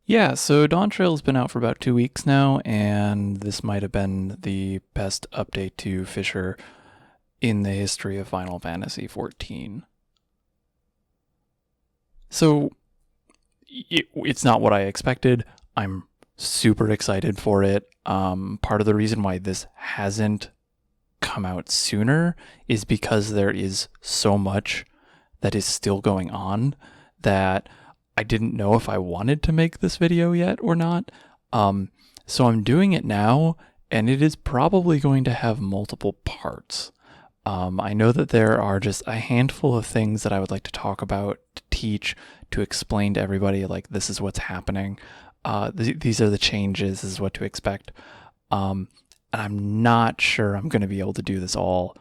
Yeah, so Dawntrail's been out for about 2 weeks now, and this might have been the best update to Fisher in the history of Final Fantasy XIV. So, it's not what I expected. I'm super excited for it. Part of the reason why this hasn't come out sooner is because there is so much that is still going on that I didn't know if I wanted to make this video yet or not. So I'm doing it now, and it is probably going to have multiple parts. I know that there are just a handful of things that I would like to talk about, to teach, to explain to everybody, like, this is what's happening. These are the changes, this is what to expect. And I'm not sure I'm going to be able to do this all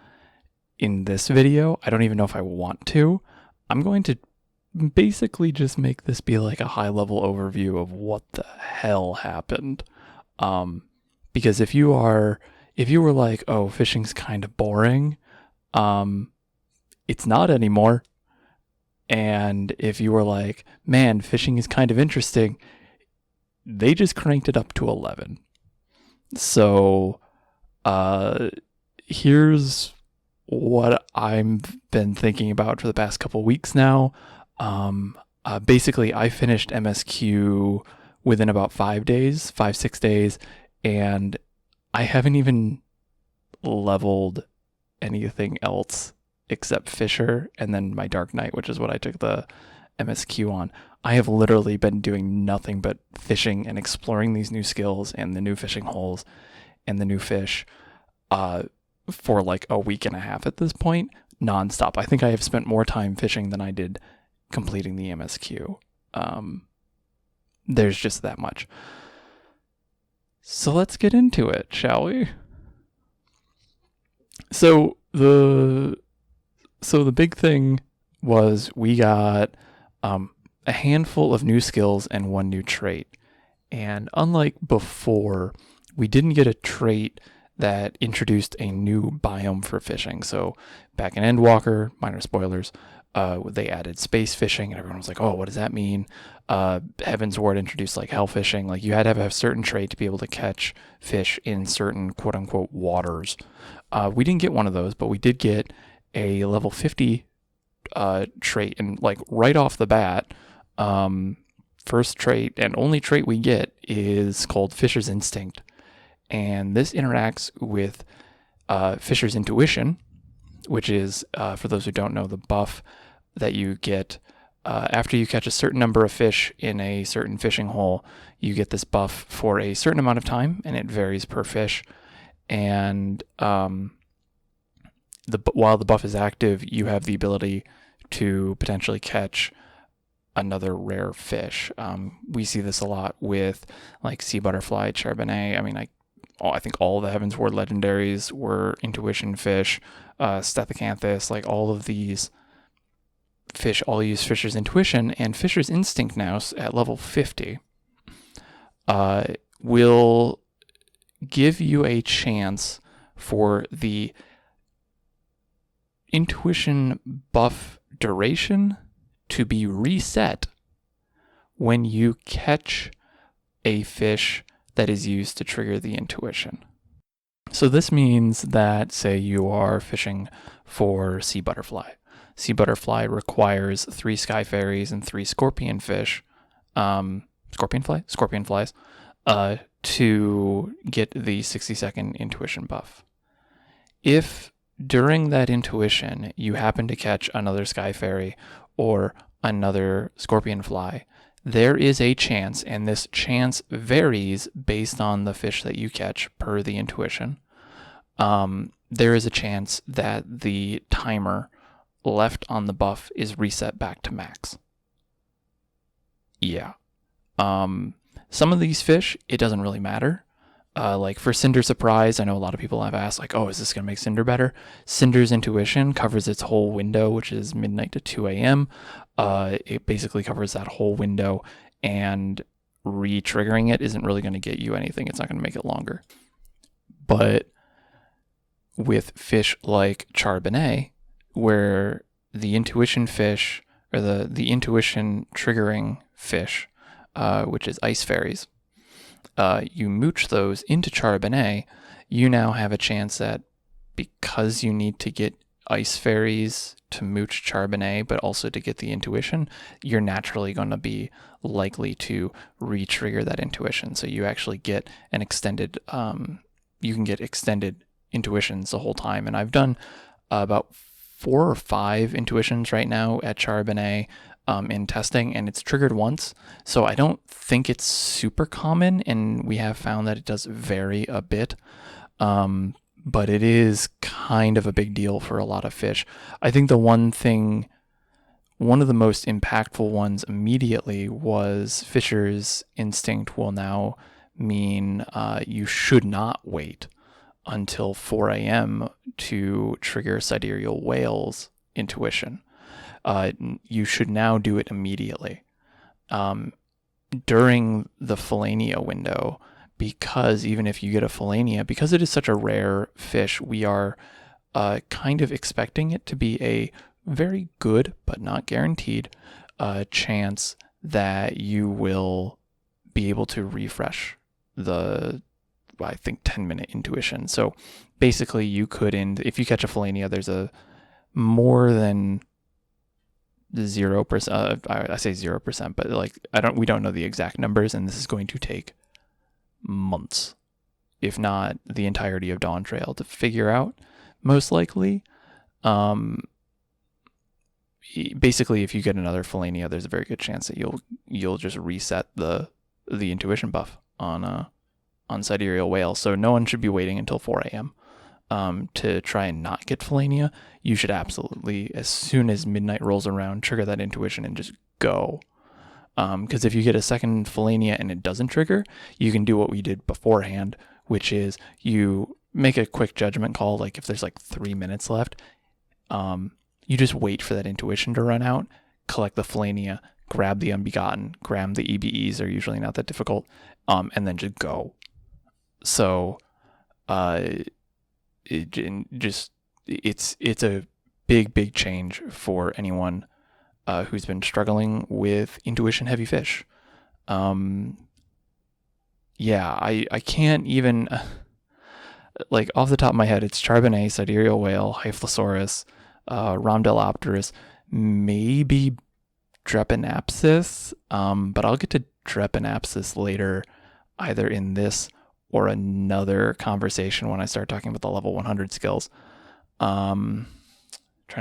in this video. I don't even know if I want to. I'm going to basically just make this be like a high level overview of what the hell happened. Because if you were like, oh, fishing's kind of boring, it's not anymore. And if you were like, man, fishing is kind of interesting, they just cranked it up to 11. So, here's what I've been thinking about for the past couple weeks now. Basically, I finished MSQ within about 6 days, and I haven't even leveled anything else except Fisher and then my Dark Knight, which is what I took the MSQ on. I have literally been doing nothing but fishing and exploring these new skills and the new fishing holes and the new fish for like a week and a half at this point, nonstop. I think I have spent more time fishing than I did completing the MSQ. There's just that much. So let's get into it, shall we? So the big thing was we got a handful of new skills and one new trait. And unlike before, we didn't get a trait that introduced a new biome for fishing. So back in Endwalker, minor spoilers, they added space fishing, and everyone was like, oh, what does that mean? Heavensward introduced like hell fishing. Like, you had to have a certain trait to be able to catch fish in certain quote unquote waters. We didn't get one of those, but we did get a level 50 trait, and like right off the bat, first trait and only trait we get is called Fisher's Instinct. And this interacts with Fisher's Intuition, which is, for those who don't know, the buff that you get after you catch a certain number of fish in a certain fishing hole. You get this buff for a certain amount of time, and it varies per fish. And while the buff is active, you have the ability to potentially catch another rare fish. We see this a lot with like sea butterfly, charbonnet. I think all the Heavensward legendaries were intuition fish, Stethecanthus, like all of these fish all use Fisher's Intuition, and Fisher's Instinct now at level 50 will give you a chance for the intuition buff duration to be reset when you catch a fish that is used to trigger the intuition. So this means that, say you are fishing for sea butterfly. Sea butterfly requires 3 sky fairies and 3 scorpion fish, scorpion flies, to get the 60-second intuition buff. If during that intuition you happen to catch another sky fairy or another scorpion fly, there is a chance, and this chance varies based on the fish that you catch per the intuition. There is a chance that the timer left on the buff is reset back to max. Yeah. Some of these fish, it doesn't really matter. Like for Cinder Surprise, I know a lot of people have asked, like, oh, is this going to make Cinder better? Cinder's Intuition covers its whole window, which is midnight to 2 a.m. It basically covers that whole window, and re-triggering it isn't really going to get you anything. It's not going to make it longer. But with fish like Charbonnet, where the intuition fish, or the intuition triggering fish, which is ice fairies. You mooch those into Charbonnet, you now have a chance at, because you need to get ice fairies to mooch Charbonnet, but also to get the intuition, you're naturally going to be likely to re-trigger that intuition. So you actually get an extended, you can get extended intuitions the whole time. And I've done about 4 or 5 intuitions right now at Charbonnet in testing, and it's triggered once. So I don't think it's super common, and we have found that it does vary a bit. But it is kind of a big deal for a lot of fish. I think one of the most impactful ones immediately was Fisher's instinct will now mean you should not wait until 4 a.m. to trigger sidereal whales intuition. You should now do it immediately. During the Philania window, because even if you get a Philania, because it is such a rare fish, we are kind of expecting it to be a very good, but not guaranteed, chance that you will be able to refresh the, I think, 10-minute intuition. So basically you could, if you catch a Philania, there's a more than 0%, I say 0%, but like, we don't know the exact numbers, and this is going to take months, if not the entirety of Dawntrail, to figure out, most likely. Basically, if you get another Philania, there's a very good chance that you'll just reset the intuition buff on sidereal whale. So no one should be waiting until 4 a.m. To try and not get Philania. You should absolutely, as soon as midnight rolls around, trigger that intuition and just go. Because if you get a second Philania and it doesn't trigger, you can do what we did beforehand, which is you make a quick judgment call. Like if there's like 3 minutes left, you just wait for that intuition to run out, collect the Philania, grab the Unbegotten, grab the EBEs, are usually not that difficult, and then just go. So it's a big change for anyone who's been struggling with intuition heavy fish. I can't even, like off the top of my head, it's Charbonnet, sidereal whale, Hyphlosaurus, Rhamdelopterus, maybe Drepanapsis, but I'll get to Drepanapsis later, either in this or another conversation when I start talking about the level 100 skills. Trying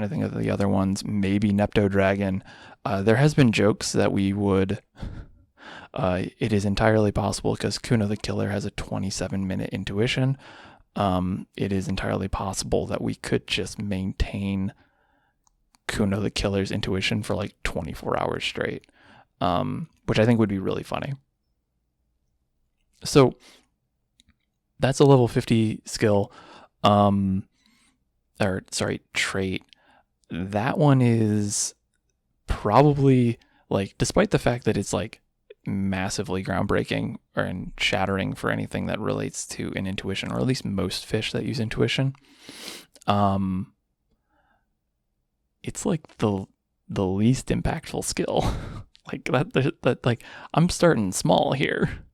to think of the other ones, maybe Neptodragon. There has been jokes that we would, it is entirely possible because Kuno the Killer has a 27-minute intuition. It is entirely possible that we could just maintain Kuno the Killer's intuition for like 24 hours straight, which I think would be really funny. So that's a level 50 skill, trait. That one is probably, like, despite the fact that it's like massively groundbreaking and shattering for anything that relates to an intuition, or at least most fish that use intuition, it's like the least impactful skill. Like that like I'm starting small here.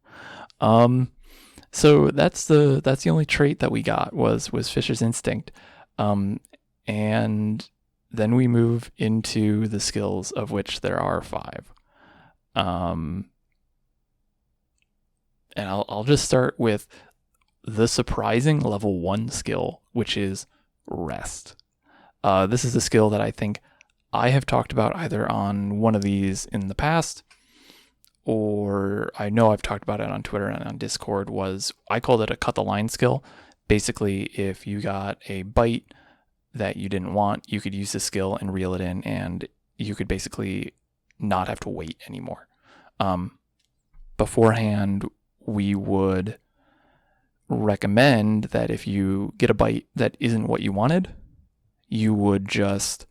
So that's the only trait that we got was Fisher's Instinct. And then we move into the skills, of which there are 5. And I'll just start with the surprising level 1 skill, which is Rest. This is a skill that I think I have talked about either on one of these in the past, or I know I've talked about it on Twitter and on Discord. I called it a cut the line skill. Basically, if you got a bite that you didn't want, you could use the skill and reel it in, and you could basically not have to wait anymore. Beforehand, we would recommend that if you get a bite that isn't what you wanted, you would just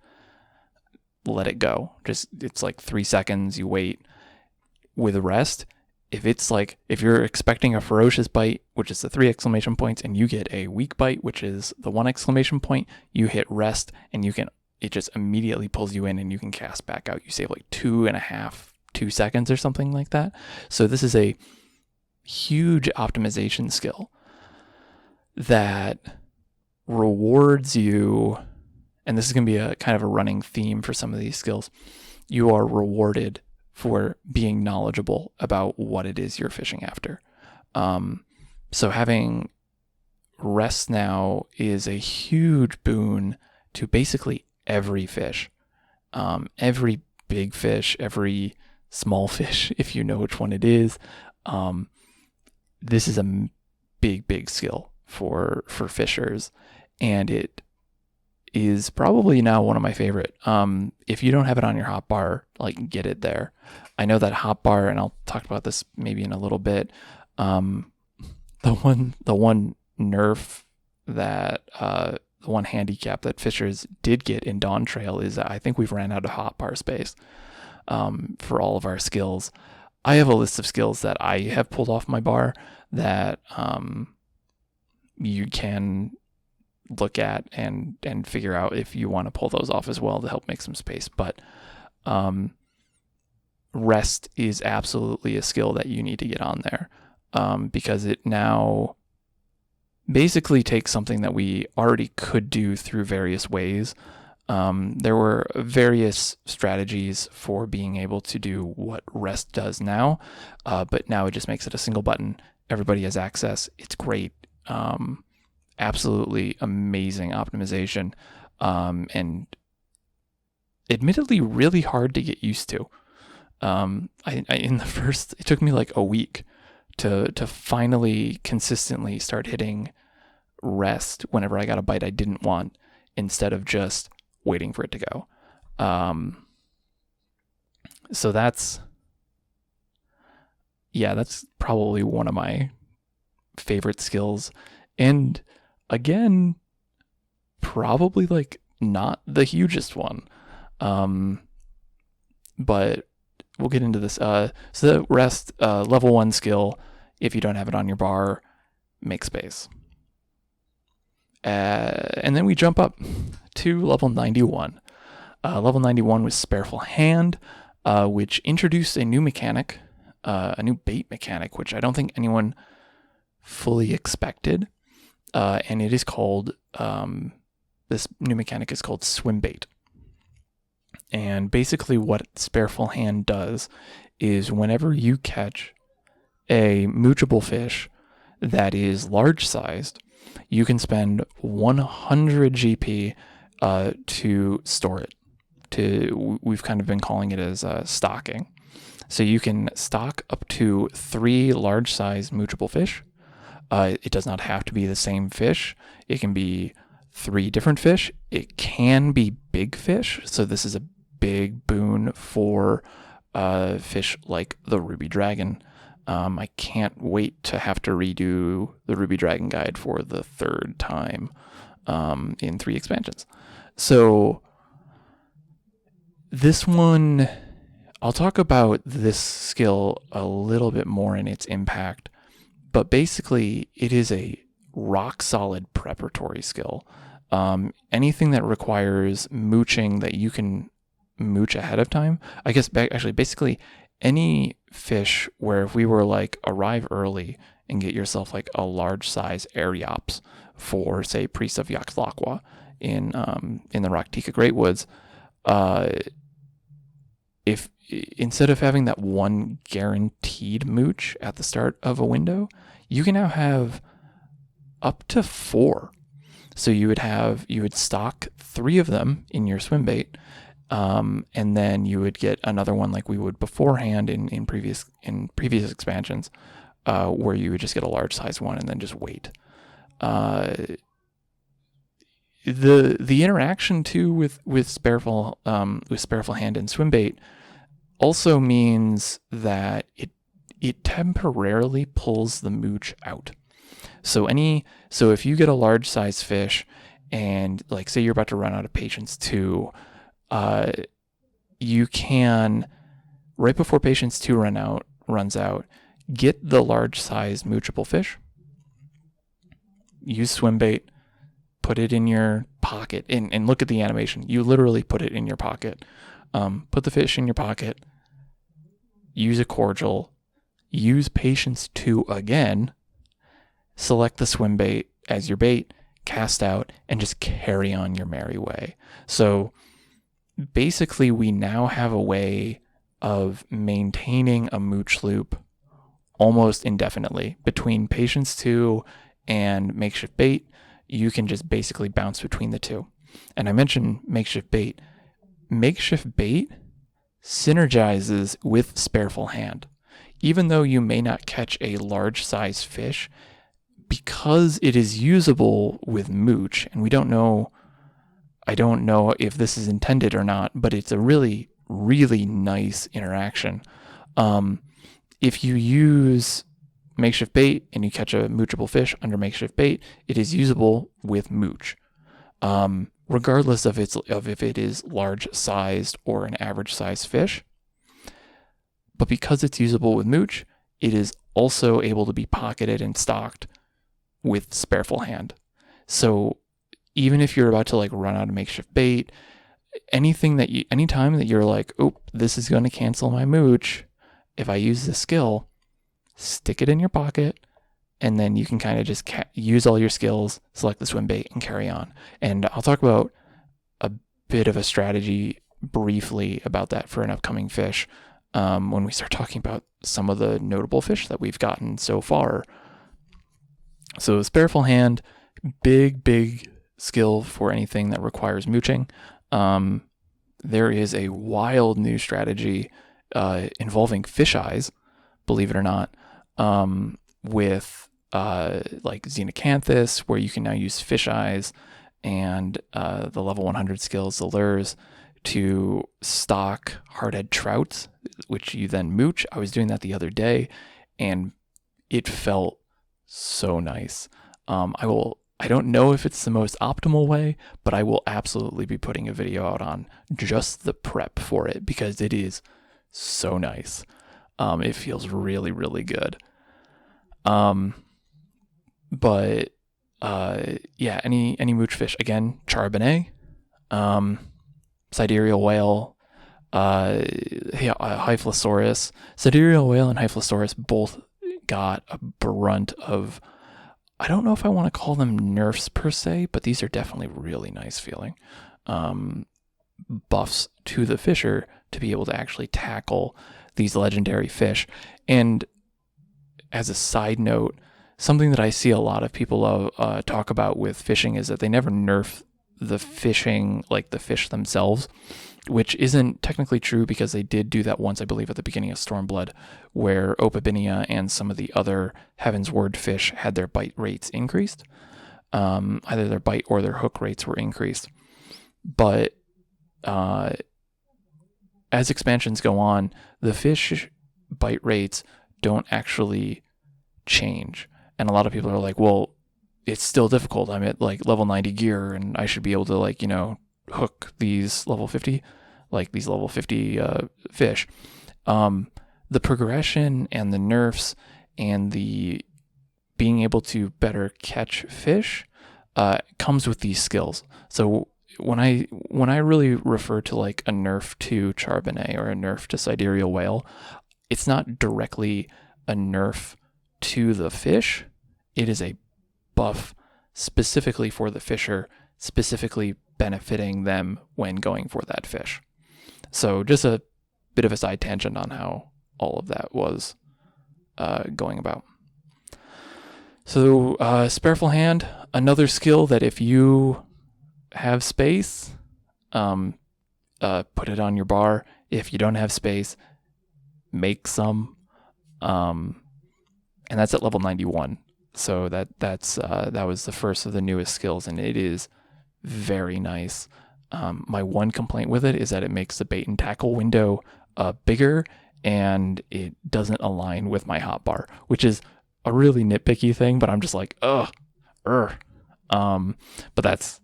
let it go. It's like 3 seconds, you wait. With Rest, if you're expecting a ferocious bite, which is the 3 exclamation points, and you get a weak bite, which is the 1 exclamation point, you hit Rest and it just immediately pulls you in and you can cast back out. You save like 2.5 2 seconds or something like that. So this is a huge optimization skill that rewards you, and this is going to be a kind of a running theme for some of these skills. You are rewarded for being knowledgeable about what it is you're fishing after. So having rest now is a huge boon to basically every fish. Every big fish, every small fish, if you know which one it is. This is a big skill for fishers, and it is probably now one of my favorite. If you don't have it on your hotbar, like, get it there. I know that hotbar, and I'll talk about this maybe in a little bit. The one nerf that the one handicap that fishers did get in Dawntrail is that I think we've ran out of hotbar space for all of our skills. I have a list of skills that I have pulled off my bar that you can look at and figure out if you want to pull those off as well to help make some space. But rest is absolutely a skill that you need to get on there, because it now basically takes something that we already could do through various ways. There were various strategies for being able to do what rest does now, but now it just makes it a single button. Everybody has access. It's great. Absolutely amazing optimization, and admittedly really hard to get used to. It took me like a week to finally consistently start hitting rest whenever I got a bite I didn't want, instead of just waiting for it to go. So that's probably one of my favorite skills. And again, probably like not the hugest one. But we'll get into this. So the rest, level 1 skill, if you don't have it on your bar, make space. And then we jump up to level 91. Level 91 was Spareful Hand, which introduced a new mechanic, a new bait mechanic, which I don't think anyone fully expected. And it is called, this new mechanic is called swim bait. And basically what Spareful Hand does is whenever you catch a moochable fish that is large sized, you can spend 100 GP to store it. We've kind of been calling it as stocking. So you can stock up to 3 large sized moochable fish. It does not have to be the same fish. It can be 3 different fish. It can be big fish. So this is a big boon for fish like the ruby dragon. I can't wait to have to redo the ruby dragon guide for the 3rd time in 3 expansions. So this one, I'll talk about this skill a little bit more in its impact, but basically it is a rock solid preparatory skill. Anything that requires mooching that you can mooch ahead of time, I guess basically any fish where if we were like arrive early and get yourself like a large size Ariops for, say, Priest of Yaxlaqua in the Raktika Great Woods, if instead of having that one guaranteed mooch at the start of a window, you can now have up to 4. So you would stock 3 of them in your swim bait, and then you would get another one like we would beforehand in previous expansions, where you would just get a large size one and then just wait. The interaction too with Spareful Hand and swim bait also means that it temporarily pulls the mooch out. So if you get a large size fish and like say you're about to run out of patience 2, you can, right before patience 2 runs out, get the large size moochable fish, use swim bait, put it in your pocket, and look at the animation. You literally put it in your pocket. Put the fish in your pocket, use a cordial, use Patience 2 again, select the swim bait as your bait, cast out, and just carry on your merry way. So basically, we now have a way of maintaining a mooch loop almost indefinitely. Between Patience 2 and Makeshift Bait, you can just basically bounce between the two. And I mentioned Makeshift Bait. Makeshift Bait synergizes with Spareful Hand. Even though you may not catch a large size fish, because it is usable with mooch, and I don't know if this is intended or not, but it's a really, really nice interaction. If you use Makeshift Bait and you catch a moochable fish under Makeshift Bait, it is usable with mooch, regardless of if it is large sized or an average sized fish. But because it's usable with mooch, it is also able to be pocketed and stocked with Spareful Hand. So even if you're about to like run out of Makeshift Bait, anytime that you're like, oh, this is going to cancel my mooch, if I use this skill, stick it in your pocket, and then you can kind of just use all your skills, select the swim bait, and carry on. And I'll talk about a bit of a strategy briefly about that for an upcoming fish when we start talking about some of the notable fish that we've gotten so far. So Spareful Hand, big skill for anything that requires mooching. There is a wild new strategy involving fish eyes, believe it or not, with like Xenocanthus, where you can now use fish eyes and the level 100 skills, the lures, to stock hardhead trouts, which you then mooch. I was doing that the other day, and it felt so nice. I don't know if it's the most optimal way, but I will absolutely be putting a video out on just the prep for it because it is so nice. It feels really, really good. But yeah, any mooch fish, again, charbonnet, sidereal whale, Hyphlosaurus. Sidereal whale and Hyphlosaurus both got a brunt of, I don't know if I want to call them nerfs per se, but these are definitely really nice feeling buffs to the fisher to be able to actually tackle these legendary fish. And as a side note, something that I see a lot of people talk about with fishing is that they never nerf the fishing, like the fish themselves, which isn't technically true because they did do that once, I believe, at the beginning of Stormblood, where Opabinia and some of the other Heaven's Word fish had their bite rates increased. Either their bite or their hook rates were increased. But as expansions go on, the fish bite rates don't actually change. And a lot of people are like, well, it's still difficult. I'm at like level 90 gear and I should be able to like, hook these level 50 fish. The progression and the nerfs and the being able to better catch fish comes with these skills. So when I really refer to like a nerf to charbonnet or a nerf to sidereal whale, it's not directly a nerf to the fish. It is a buff specifically for the fisher, specifically benefiting them when going for that fish. So just a bit of a side tangent on how all of that was going about. So Spareful Hand, another skill that if you have space, put it on your bar. If you don't have space, make some. And that's at level 91. So that was the first of the newest skills, and it is very nice. My one complaint with it is that it makes the bait and tackle window bigger, and it doesn't align with my hotbar, which is a really nitpicky thing, but I'm just like, but that's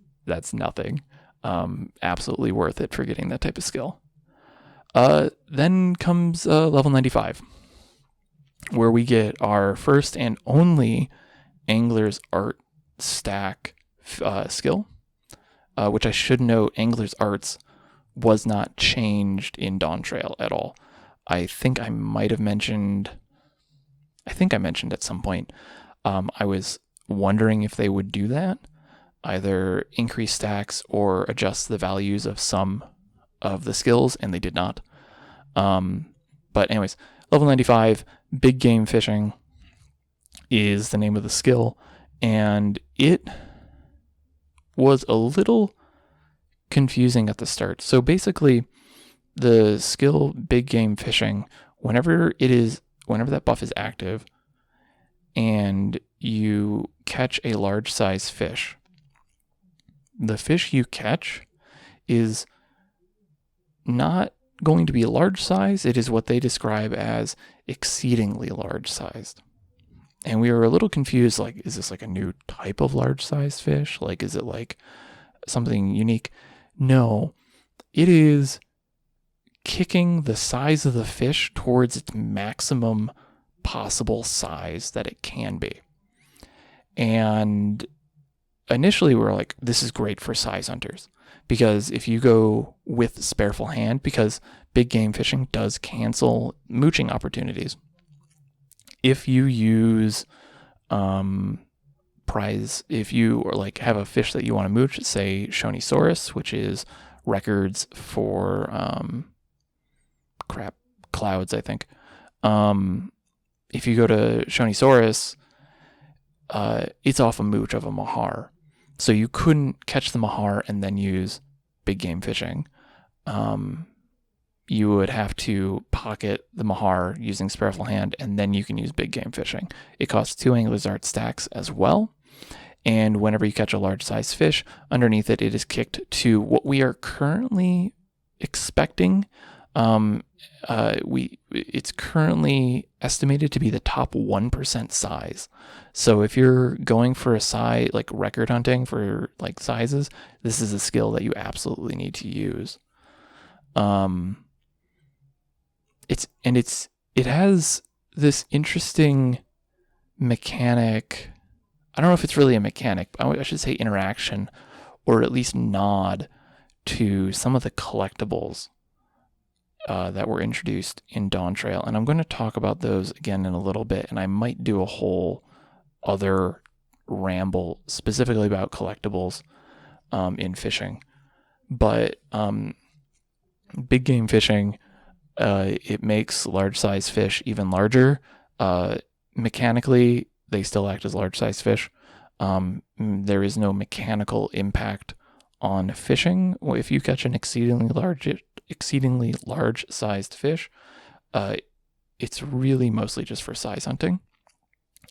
nothing. Absolutely worth it for getting that type of skill. Then comes level 95, where we get our first and only Angler's Art stack skill, which I should note, Angler's Arts was not changed in Dawntrail at all. I think I mentioned at some point, I was wondering if they would do that, either increase stacks or adjust the values of some of the skills, and they did not. But anyways, level 95, big game fishing is the name of the skill, and it was a little confusing at the start. So basically, the skill big game fishing, whenever that buff is active and you catch a large size fish, the fish you catch is not going to be large size. It is what they describe as exceedingly large sized. And we were a little confused, like, is this like a new type of large sized fish? Like, is it like something unique? No, it is kicking the size of the fish towards its maximum possible size that it can be. And initially we were like, this is great for size hunters, because if you go with Spareful hand, because big game fishing does cancel mooching opportunities. If you use if you like have a fish that you want to mooch, say Shonisaurus, which is records for clouds, I think. If you go to Shonisaurus, it's off a mooch of a mahar. So you couldn't catch the mahar and then use big game fishing. You would have to pocket the mahar using Spareful hand, and then you can use big game fishing. It costs 2 Angler's Art stacks as well. And whenever you catch a large size fish, underneath it, it is kicked to what we are currently expecting. It's currently estimated to be the top 1% size. So if you're going for a size, like record hunting for like sizes, this is a skill that you absolutely need to use. It has this interesting mechanic. I don't know if it's really a mechanic, but I should say interaction, or at least nod to some of the collectables that were introduced in Dawntrail. And I'm going to talk about those again in a little bit, and I might do a whole other ramble specifically about collectibles in fishing. But big game fishing, it makes large size fish even larger. Mechanically, they still act as large size fish. There is no mechanical impact on fishing. If you catch an exceedingly large sized fish, it's really mostly just for size hunting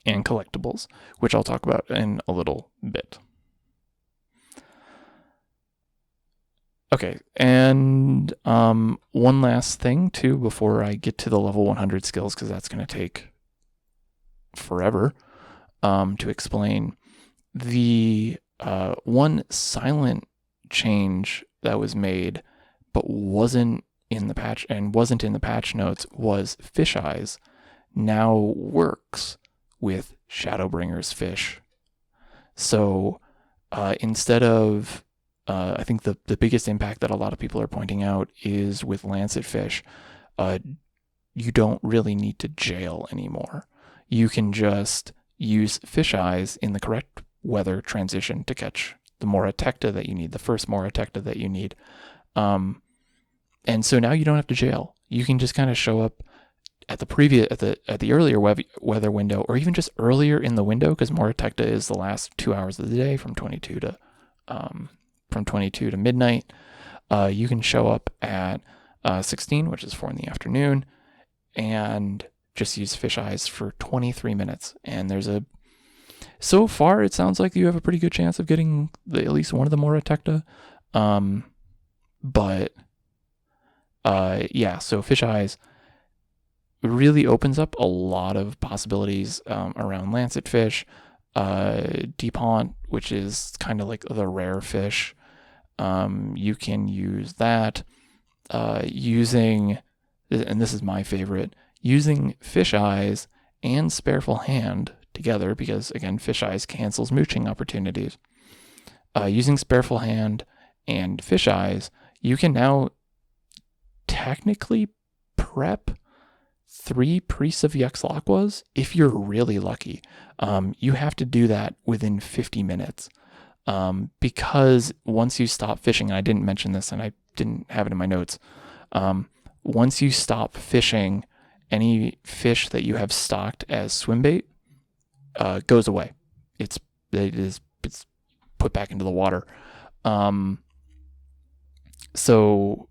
and collectibles, which I'll talk about in a little bit. Okay, and one last thing too before I get to the level 100 skills, because that's going to take forever to explain. The one silent change that was made but wasn't in the patch notes was fish eyes now works with Shadowbringer's fish. So instead of I think the biggest impact that a lot of people are pointing out is with lancet fish, you don't really need to jail anymore. You can just use fish eyes in the correct weather transition to catch the Moratecta that you need, the first Moratecta that you need. And so now you don't have to jail. You can just kind of show up at the earlier weather window, or even just earlier in the window, because Moratecta is the last 2 hours of the day from 22 to midnight. You can show up at 16, which is 4 in the afternoon, and just use fish eyes for 23 minutes. And so far it sounds like you have a pretty good chance of getting at least one of the Moratecta. So fish eyes really opens up a lot of possibilities around lancet fish, deep haunt, which is kind of like the rare fish. You can use that using, and this is my favorite, using fish eyes and Spareful hand together, because again, fish eyes cancels mooching opportunities. Using Spareful hand and fish eyes, you can now technically prep 3 priests of Yxlokwas, if you're really lucky. You have to do that within 50 minutes. Because once you stop fishing, and I didn't mention this and I didn't have it in my notes, once you stop fishing, any fish that you have stocked as swim bait goes away. It's put back into the water. So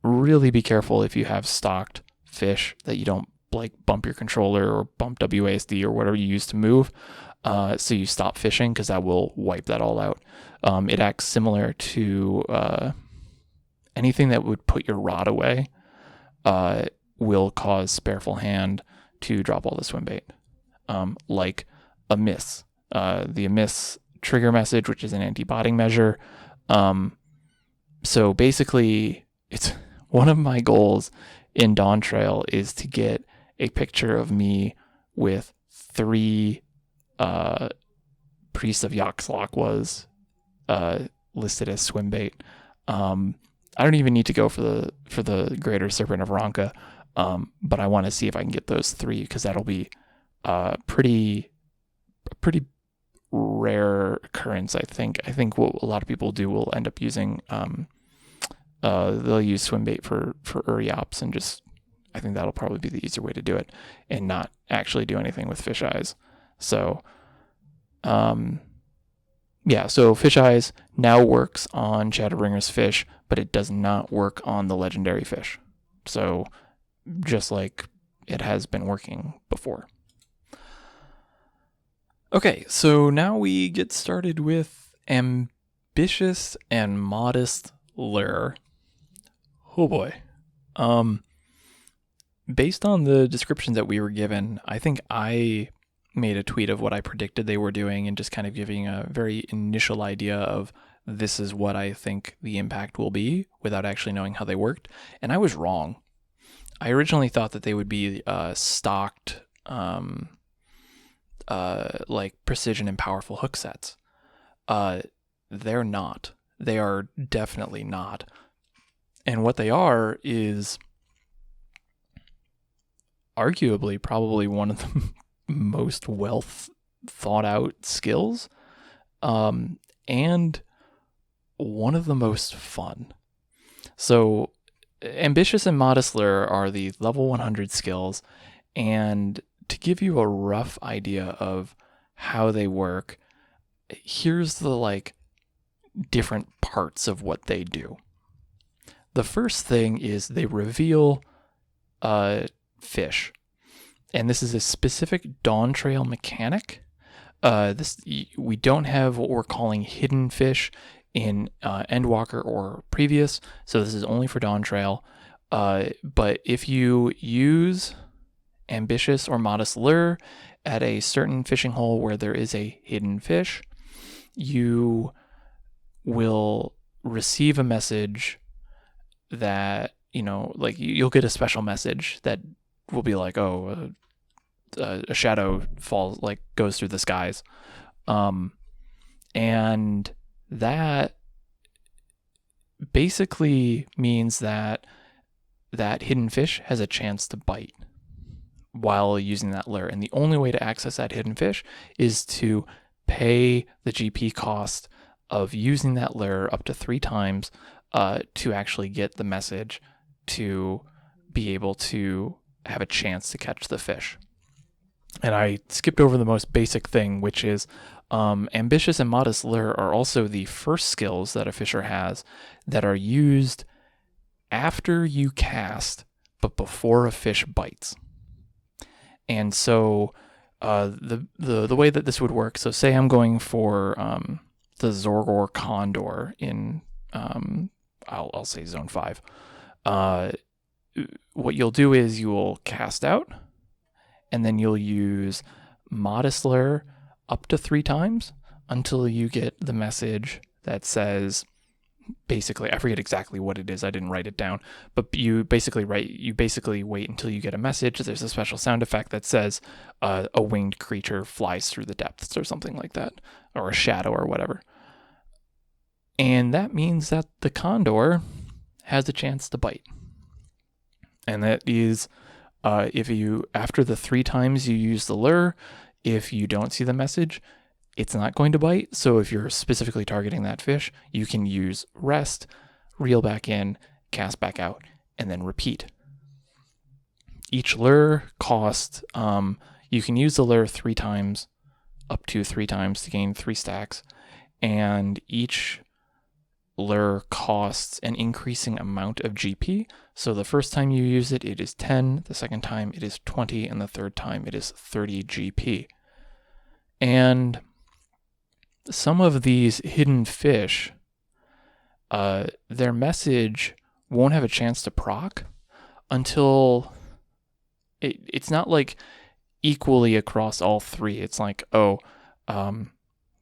really be careful if you have stocked fish that you don't like bump your controller or bump WASD or whatever you use to move. So you stop fishing, because that will wipe that all out. It acts similar to anything that would put your rod away will cause Spareful hand to drop all the swim bait. Like a miss. The miss trigger message, which is an anti-botting measure. So basically, it's one of my goals in Dawntrail is to get a picture of me with 3 priests of Yxlokwas listed as swim bait. I don't even need to go for the greater serpent of Ronka, but I want to see if I can get those 3, because that'll be pretty rare occurrence. I think what a lot of people do will end up using they'll use swim bait for Uriops, and just I think that'll probably be the easier way to do it and not actually do anything with fish eyes. So so fish eyes now works on Shadowbringer's fish, but it does not work on the legendary fish. So just like it has been working before. Okay, so now we get started with ambitious and modest lure. Oh boy. Based on the descriptions that we were given, I think I made a tweet of what I predicted they were doing and just kind of giving a very initial idea of this is what I think the impact will be without actually knowing how they worked. And I was wrong. I originally thought that they would be stocked like precision and powerful hook sets. They're not. They are definitely not. And what they are is arguably probably one of the most well thought out skills, and one of the most fun. So ambitious and modest lure are the level 100 skills, and to give you a rough idea of how they work, here's the different parts of what they do. The first thing is they reveal fish. And this is a specific Dawntrail mechanic. We don't have what we're calling hidden fish in Endwalker or previous, so this is only for Dawntrail. But if you use ambitious or modest lure at a certain fishing hole where there is a hidden fish, you will receive a message that, you'll get a special message that will be like, a shadow falls, goes through the skies. And that basically means that hidden fish has a chance to bite while using that lure. And the only way to access that hidden fish is to pay the GP cost of using that lure up to 3 times to actually get the message to be able to have a chance to catch the fish. And I skipped over the most basic thing, which is ambitious and modest lure are also the first skills that a fisher has that are used after you cast, but before a fish bites. And so the way that this would work, so say I'm going for the Zorgor Condor in, I'll say Zone 5. What you'll do is you will cast out, and then you'll use modest lure up to 3 times until you get the message that says, basically, I forget exactly what it is, I didn't write it down, but you basically wait until you get a message. There's a special sound effect that says a winged creature flies through the depths or something like that, or a shadow or whatever. And that means that the condor has a chance to bite. And that is If you, after the 3 times you use the lure, if you don't see the message, it's not going to bite. So if you're specifically targeting that fish, you can use rest, reel back in, cast back out, and then repeat. Each lure costs, you can use the lure 3 times, up to 3 times to gain 3 stacks, and each lure costs an increasing amount of GP. So the first time you use it, it is 10, the second time it is 20, and the third time it is 30 GP. And some of these hidden fish, their message won't have a chance to proc until it's not like equally across all 3. It's like,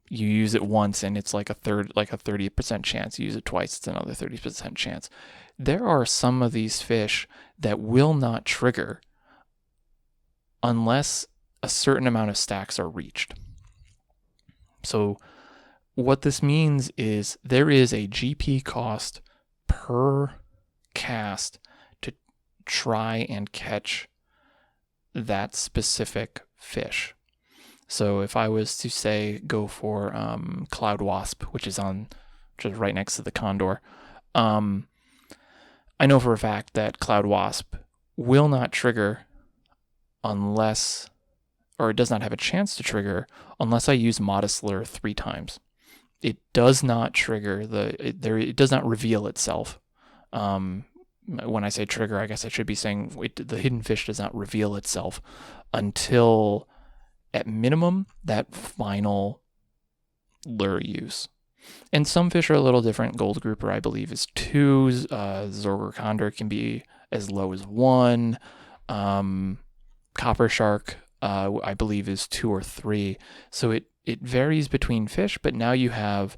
you use it once and it's like a 30% chance. You use it twice, it's another 30% chance. There are some of these fish that will not trigger unless a certain amount of stacks are reached. So what this means is there is a GP cost per cast to try and catch that specific fish. So if I was to say go for cloud wasp, which is right next to the condor, I know for a fact that cloud wasp will not trigger unless, or it does not have a chance to trigger unless I use modest lure 3 times. It does not trigger it does not reveal itself. When I say trigger, I guess I should be saying the hidden fish does not reveal itself until, at minimum, that final lure use. And some fish are a little different. Gold grouper, I believe, is 2. Zorger condor can be as low as 1. Copper shark, I believe, is 2 or 3. So it varies between fish, but now you have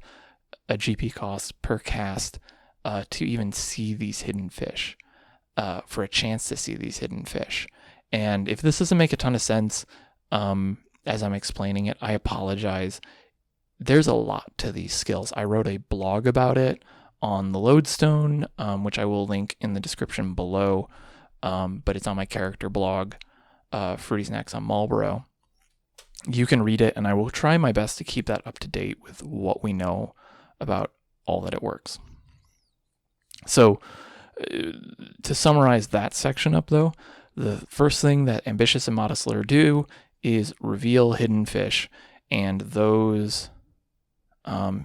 a GP cost per cast to even see these hidden fish, for a chance to see these hidden fish. And if this doesn't make a ton of sense as I'm explaining it, I apologize. There's a lot to these skills. I wrote a blog about it on the Lodestone, which I will link in the description below, but it's on my character blog, Fruity Snacks on Marlboro. You can read it, and I will try my best to keep that up to date with what we know about all that it works. So to summarize that section up, though, the first thing that Ambitious and Modest Lure do is reveal hidden fish, and those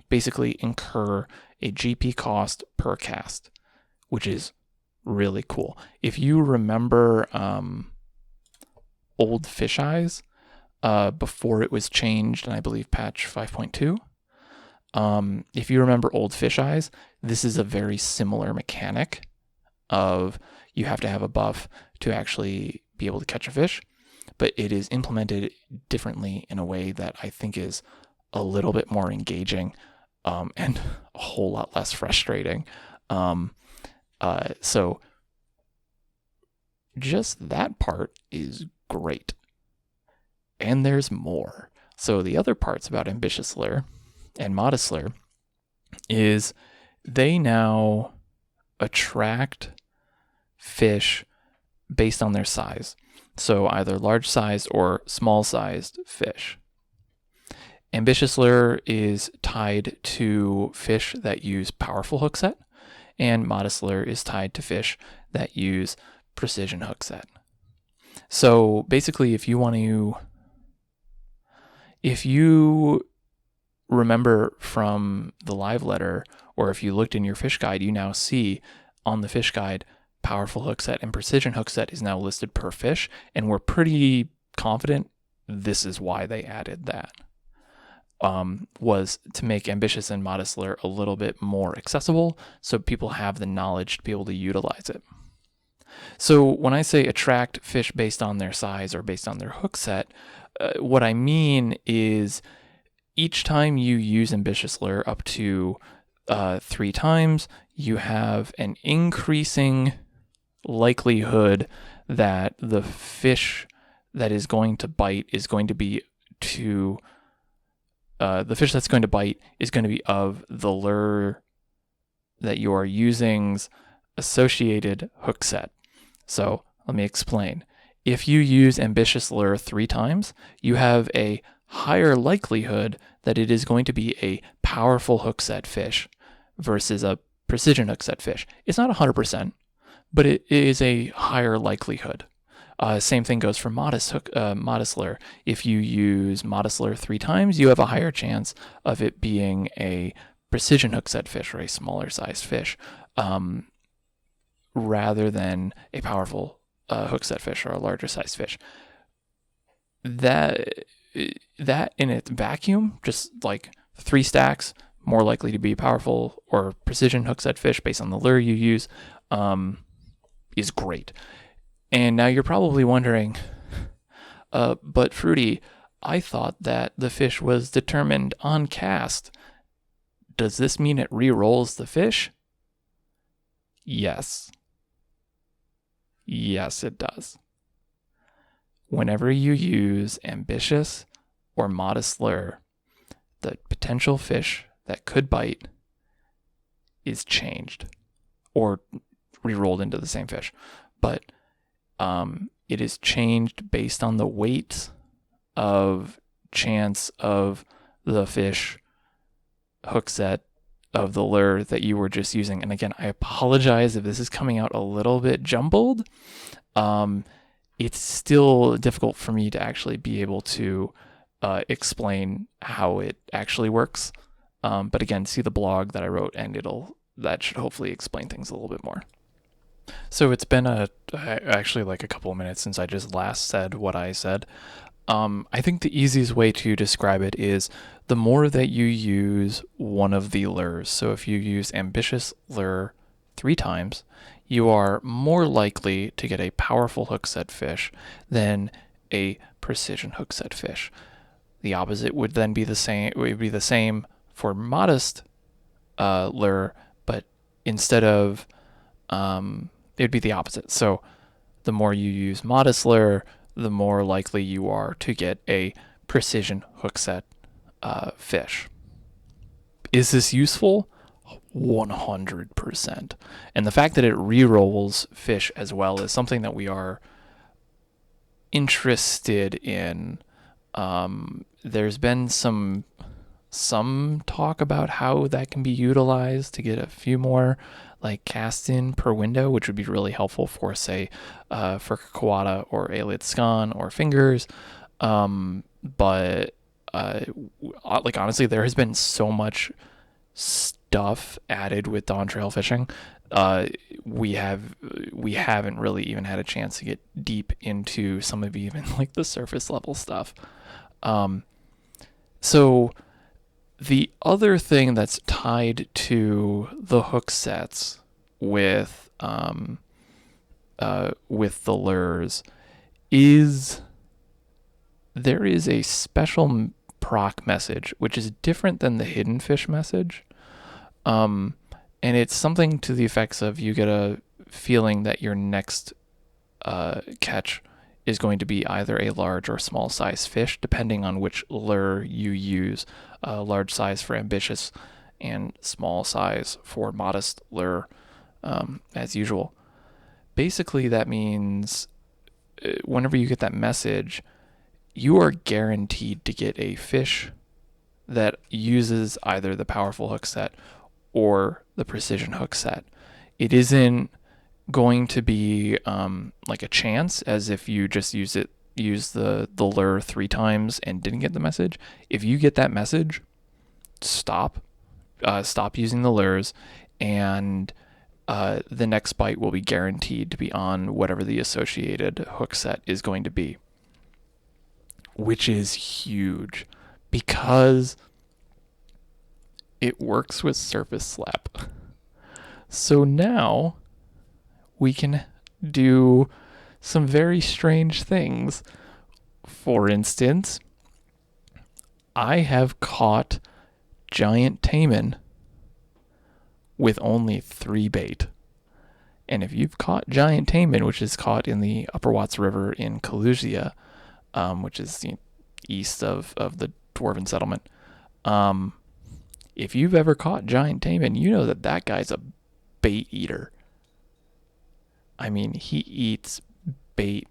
basically incur a GP cost per cast, which is really cool. If you remember old Fish Eyes, before it was changed, and I believe patch 5.2, if you remember old Fish Eyes, this is a very similar mechanic of you have to have a buff to actually be able to catch a fish, but it is implemented differently in a way that I think is a little bit more engaging and a whole lot less frustrating. So just that part is great. And there's more. So the other parts about Ambitious Lure and Modest Lure is they now attract fish based on their size. So either large-sized or small-sized fish. Ambitious Lure is tied to fish that use powerful hook set, and Modest Lure is tied to fish that use precision hook set. So basically, if you remember from the live letter, or if you looked in your fish guide, you now see on the fish guide, powerful hook set and precision hook set is now listed per fish, and we're pretty confident this is why they added that. Was to make Ambitious and Modest Lure a little bit more accessible so people have the knowledge to be able to utilize it. So when I say attract fish based on their size or based on their hook set, what I mean is each time you use Ambitious Lure up to 3 times, you have an increasing likelihood that the fish that is going to bite is going to be the fish that's going to bite is going to be of the lure that you are using's associated hook set. So let me explain. if you use ambitious lure 3 times, you have a higher likelihood that it is going to be a powerful hook set fish versus a precision hook set fish. It's not 100%, but it is a higher likelihood. Same thing goes for modest lure. If you use modest lure 3 times, you have a higher chance of it being a precision hook set fish or a smaller sized fish, rather than a powerful hook set fish or a larger sized fish. That in its vacuum, just like 3 stacks, more likely to be powerful or precision hook set fish based on the lure you use, is great. And now you're probably wondering, but Fruity, I thought that the fish was determined on cast. Does this mean it re-rolls the fish? Yes. Yes, it does. Whenever you use ambitious or modest lure, the potential fish that could bite is changed or re-rolled into the same fish. But it is changed based on the weight of chance of the fish hook set of the lure that you were just using. And again, I apologize if this is coming out a little bit jumbled. It's still difficult for me to actually be able to explain how it actually works. But again, see the blog that I wrote, and that should hopefully explain things a little bit more. So it's been actually like a couple of minutes since I just last said what I said. I think the easiest way to describe it is the more that you use one of the lures. So if you use ambitious lure 3 times, you are more likely to get a powerful hook set fish than a precision hook set fish. The opposite would then be the same. It would be the same for modest lure, but instead of it'd be the opposite. So the more you use modest lure, the more likely you are to get a precision hook set fish. Is this useful? 100%. And the fact that it re-rolls fish as well is something that we are interested in. There's been some talk about how that can be utilized to get a few more like cast in per window, which would be really helpful for, say, for Kawada or Aelid Skan or Fingers. But like honestly, there has been so much stuff added with Dawntrail fishing. We haven't really even had a chance to get deep into some of even like the surface level stuff. So the other thing that's tied to the hook sets with the lures is there is a special proc message, which is different than the hidden fish message. And it's something to the effects of you get a feeling that your next catch is going to be either a large or small size fish, depending on which lure you use. Large size for ambitious and small size for modest lure, as usual. Basically, that means whenever you get that message, you are guaranteed to get a fish that uses either the powerful hook set or the precision hook set. It isn't going to be like a chance, as if you just use the lure 3 times and didn't get the message. If you get that message, stop using the lures, and the next bite will be guaranteed to be on whatever the associated hook set is going to be, which is huge because it works with surface slap. So now we can do some very strange things. For instance, I have caught giant taimen with only 3 bait. And if you've caught giant taimen, which is caught in the Upper Watts River in Kalusia, which is east of the Dwarven settlement, if you've ever caught giant taimen, you know that guy's a bait eater. I mean, he eats bait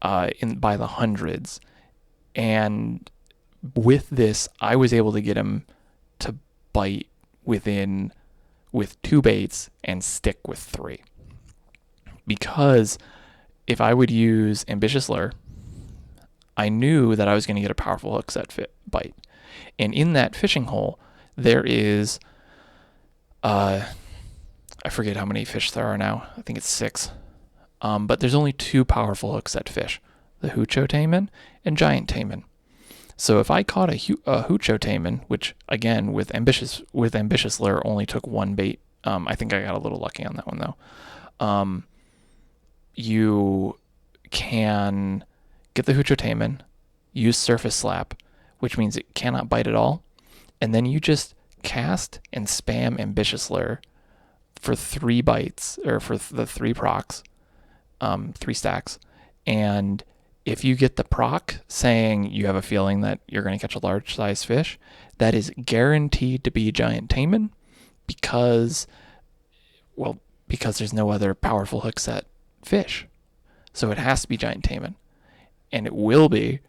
by the hundreds. And with this, I was able to get him to bite with 2 baits and stick with 3. Because if I would use Ambitious Lure, I knew that I was going to get a powerful hook set bite. And in that fishing hole, there is, I forget how many fish there are now. I think it's 6. But there's only 2 powerful hook set fish, the Hucho Taimen and Giant Taimen. So if I caught a Hucho Taimen, which again with ambitious lure only took 1 bait, I think I got a little lucky on that one though. You can get the Hucho Taimen, use surface slap, which means it cannot bite at all, and then you just cast and spam ambitious lure for 3 bites, or for the 3 procs, 3 stacks, and if you get the proc saying you have a feeling that you're going to catch a large size fish, that is guaranteed to be Giant Taimen, because there's no other powerful hook set fish. So it has to be Giant Taimen, and it will be,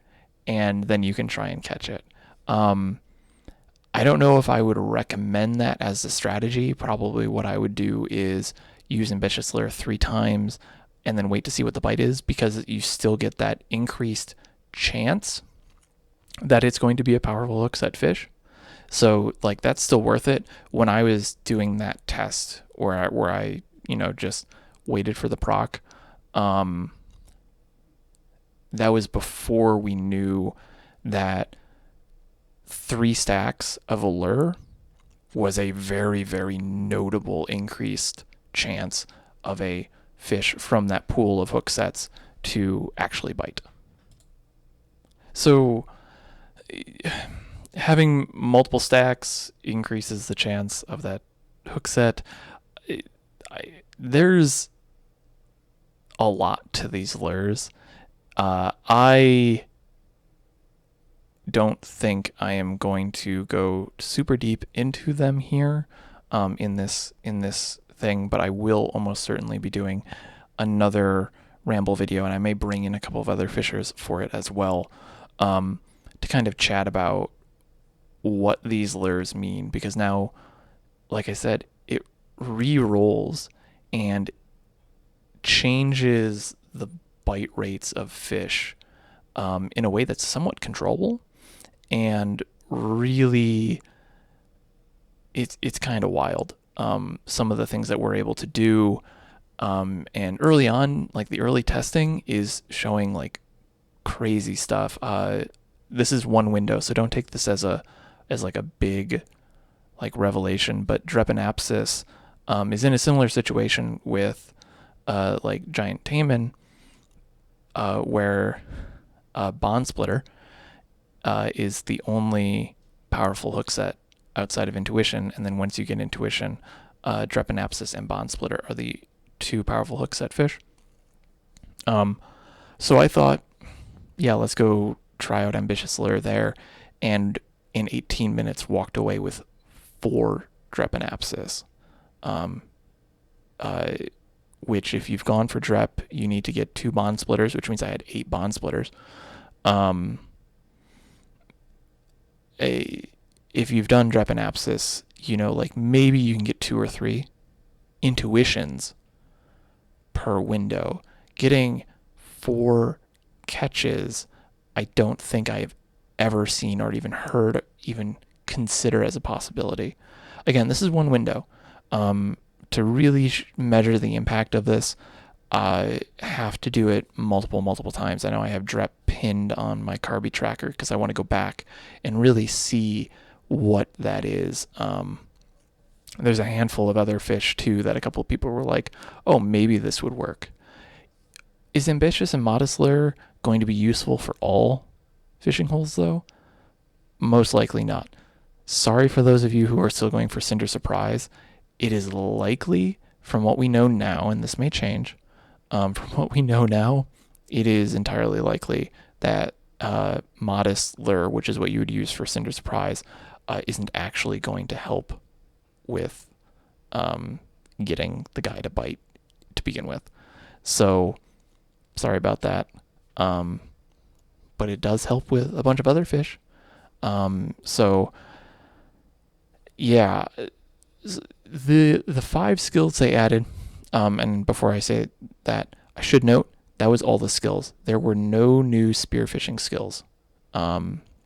and then you can try and catch it. I don't know if I would recommend that as a strategy. Probably what I would do is use Ambitious Lure 3 times, and then wait to see what the bite is, because you still get that increased chance that it's going to be a powerful hook set fish. So like that's still worth it. When I was doing that test where I just waited for the proc, that was before we knew that 3 stacks of a lure was a very, very notable increased chance of a fish from that pool of hook sets to actually bite. So having multiple stacks increases the chance of that hook set. There's a lot to these lures. I don't think I am going to go super deep into them here in this thing, but I will almost certainly be doing another ramble video, and I may bring in a couple of other fishers for it as well, to kind of chat about what these lures mean, because now, like I said, it re-rolls and changes the bite rates of fish in a way that's somewhat controllable, and really it's kind of wild. Some of the things that we're able to do, and early on, like the early testing is showing like crazy stuff. This is one window, so don't take this as like a big like revelation, but Drepanapsis is in a similar situation with like Giant Taimen, where Bond Splitter is the only powerful hook set outside of Intuition, and then once you get Intuition, Drepanapsis and Bond Splitter are the 2 powerful hook set fish. So I thought, yeah, let's go try out Ambitious Lure there, and in 18 minutes walked away with 4 Drepanapsis, which if you've gone for Drep, you need to get 2 Bond Splitters, which means I had 8 Bond Splitters. If you've done Drepanapsis, like maybe you can get 2 or 3 Intuitions per window. Getting 4 catches, I don't think I have ever seen or even heard, even consider as a possibility. Again, this is one window. To really measure the impact of this, I have to do it multiple times. I know I have Drep pinned on my Carby tracker because I want to go back and really see what that is. There's a handful of other fish too that a couple of people were like, oh, maybe this would work. Is Ambitious and Modest Lure going to be useful for all fishing holes though? Most likely not. Sorry for those of you who are still going for Cinder Surprise. It is likely, from what we know now, and this may change, from what we know now, it is entirely likely that Modest Lure, which is what you would use for Cinder Surprise, isn't actually going to help with getting the guy to bite to begin with. So, sorry about that. but it does help with a bunch of other fish. So yeah, the 5 skills they added, and before I say that, I should note that was all the skills. There were no new spearfishing skills,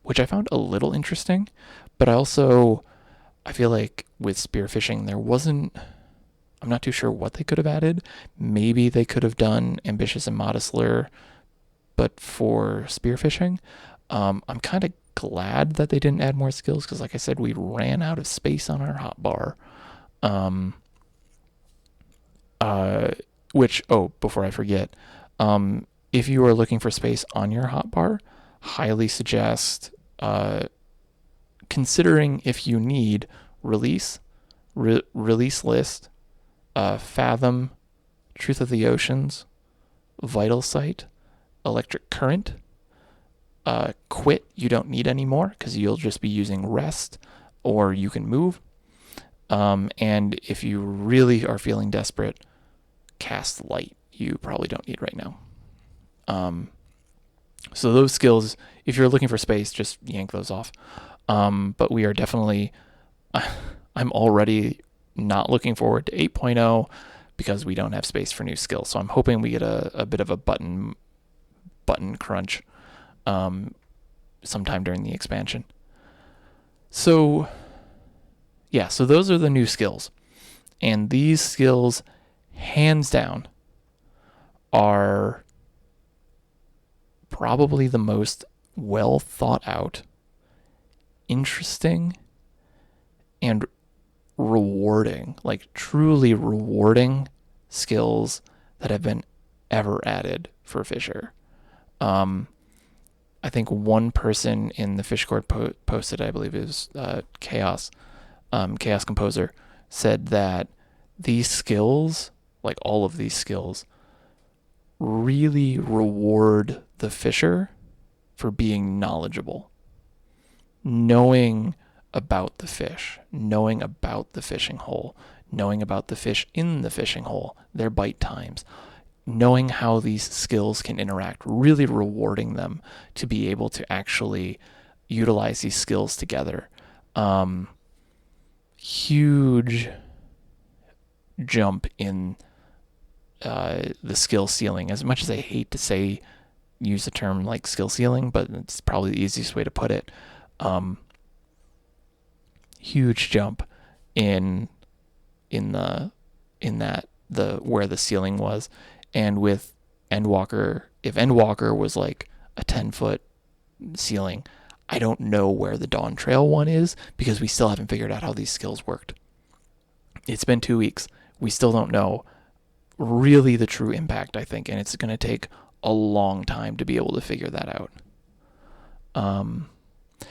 which I found a little interesting, but I feel like with spearfishing there wasn't. I'm not too sure what they could have added. Maybe they could have done ambitious and modest lure, but for spearfishing, I'm kind of glad that they didn't add more skills because, like I said, we ran out of space on our hotbar. Before I forget, if you are looking for space on your hotbar, highly suggest considering if you need release list, fathom, truth of the oceans, vital sight, electric current. Quit, you don't need anymore because you'll just be using rest, or you can move. And if you really are feeling desperate, cast light, you probably don't need right now. So those skills, if you're looking for space, just yank those off. But we are definitely, I'm already not looking forward to 8.0 because we don't have space for new skills. So I'm hoping we get a bit of a button crunch sometime during the expansion. So yeah, so those are the new skills. And these skills, hands down, are probably the most well thought out, interesting, and rewarding, like truly rewarding skills that have been ever added for Fisher. I think one person in the Fishcord posted, I believe it was Chaos Composer, said that these skills, like all of these skills, really reward the fisher for being knowledgeable, knowing about the fish, knowing about the fishing hole, knowing about the fish in the fishing hole, their bite times, knowing how these skills can interact, really rewarding them to be able to actually utilize these skills together. Huge jump in the skill ceiling. As much as I hate to use the term like skill ceiling, but it's probably the easiest way to put it. Huge jump in where the ceiling was. And with Endwalker, if Endwalker was like a 10-foot ceiling, I don't know where the Dawntrail one is because we still haven't figured out how these skills worked. It's been 2 weeks. We still don't know really the true impact, I think, and it's going to take a long time to be able to figure that out.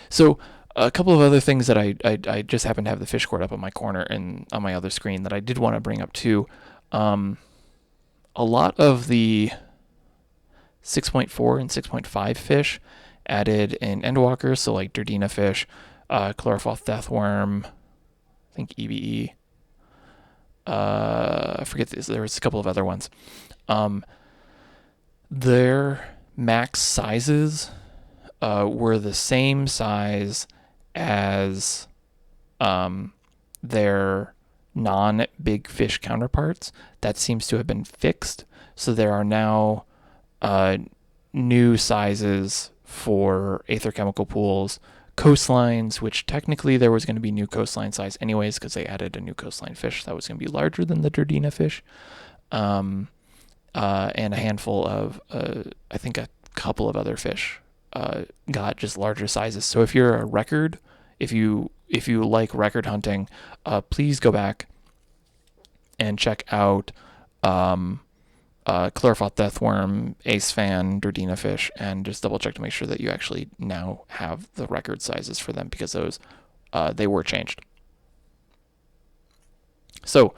So a couple of other things that I just happen to have the fish cord up on my corner and on my other screen that I did want to bring up too. A lot of the 6.4 and 6.5 fish added in Endwalker, so like Durdina fish, Chlorophoth deathworm, I think EBE. I forget this. There was a couple of other ones. Their max sizes were the same size as their non-big fish counterparts. That seems to have been fixed. So there are now new sizes for aether chemical pools, coastlines, which technically there was going to be new coastline size anyways because they added a new coastline fish that was going to be larger than the Durdina fish. And a handful of, I think a couple of other fish got just larger sizes. So if you're a record, if you like record hunting, please go back and check out Chlorophoth deathworm, ace fan, Durdina fish, and just double check to make sure that you actually now have the record sizes for them because those they were changed. So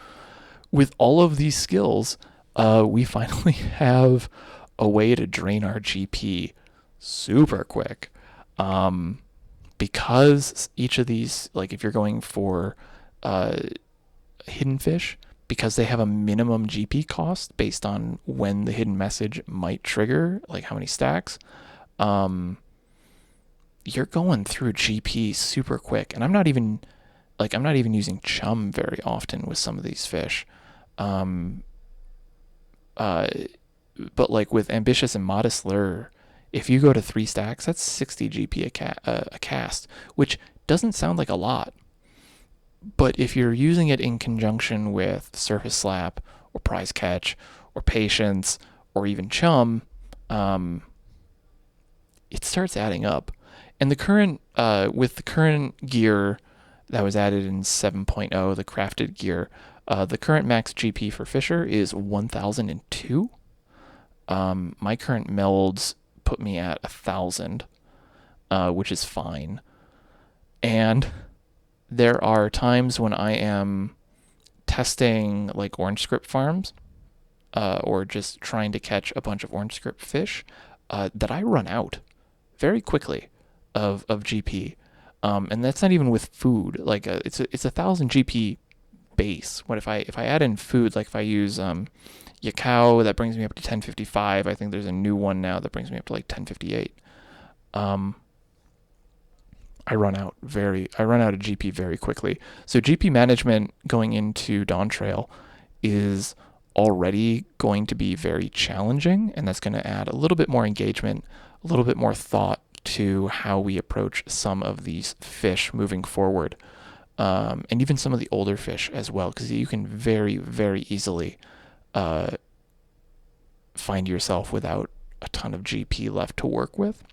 with all of these skills, we finally have a way to drain our GP super quick. Because each of these, like if you're going for hidden fish, because they have a minimum GP cost based on when the hidden message might trigger, like how many stacks, you're going through GP super quick. And I'm not even using chum very often with some of these fish. Um, uh, but like with ambitious and modest lure, if you go to 3 stacks, that's 60 GP a cast, which doesn't sound like a lot. But if you're using it in conjunction with surface slap or prize catch or patience or even chum, it starts adding up. And the current with the current gear that was added in 7.0, the crafted gear, the current max GP for Fisher is 1002. My current melds put me at 1000, which is fine. And there are times when I am testing like orange script farms, or just trying to catch a bunch of orange script fish, that I run out very quickly of GP. And that's not even with food. Like it's 1000 GP base. What if I add in food? Like if I use Yakao, that brings me up to 1055. I think there's a new one now that brings me up to like 1058. I run out of GP very quickly. So GP management going into Dawntrail is already going to be very challenging, and that's going to add a little bit more engagement, a little bit more thought to how we approach some of these fish moving forward, and even some of the older fish as well, because you can very, very easily find yourself without a ton of GP left to work with,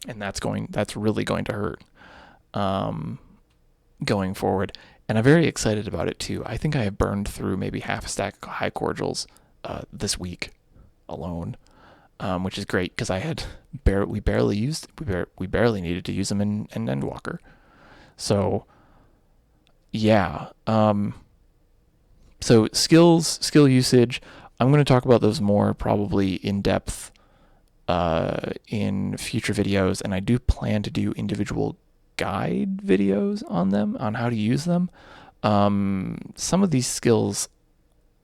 and that's really going to hurt going forward. And I'm very excited about it too. I think I have burned through maybe half a stack of high cordials this week alone, which is great because we barely needed to use them in Endwalker. So yeah. So skill usage, I'm going to talk about those more probably in depth in future videos, and I do plan to do individual guide videos on them, on how to use them. Some of these skills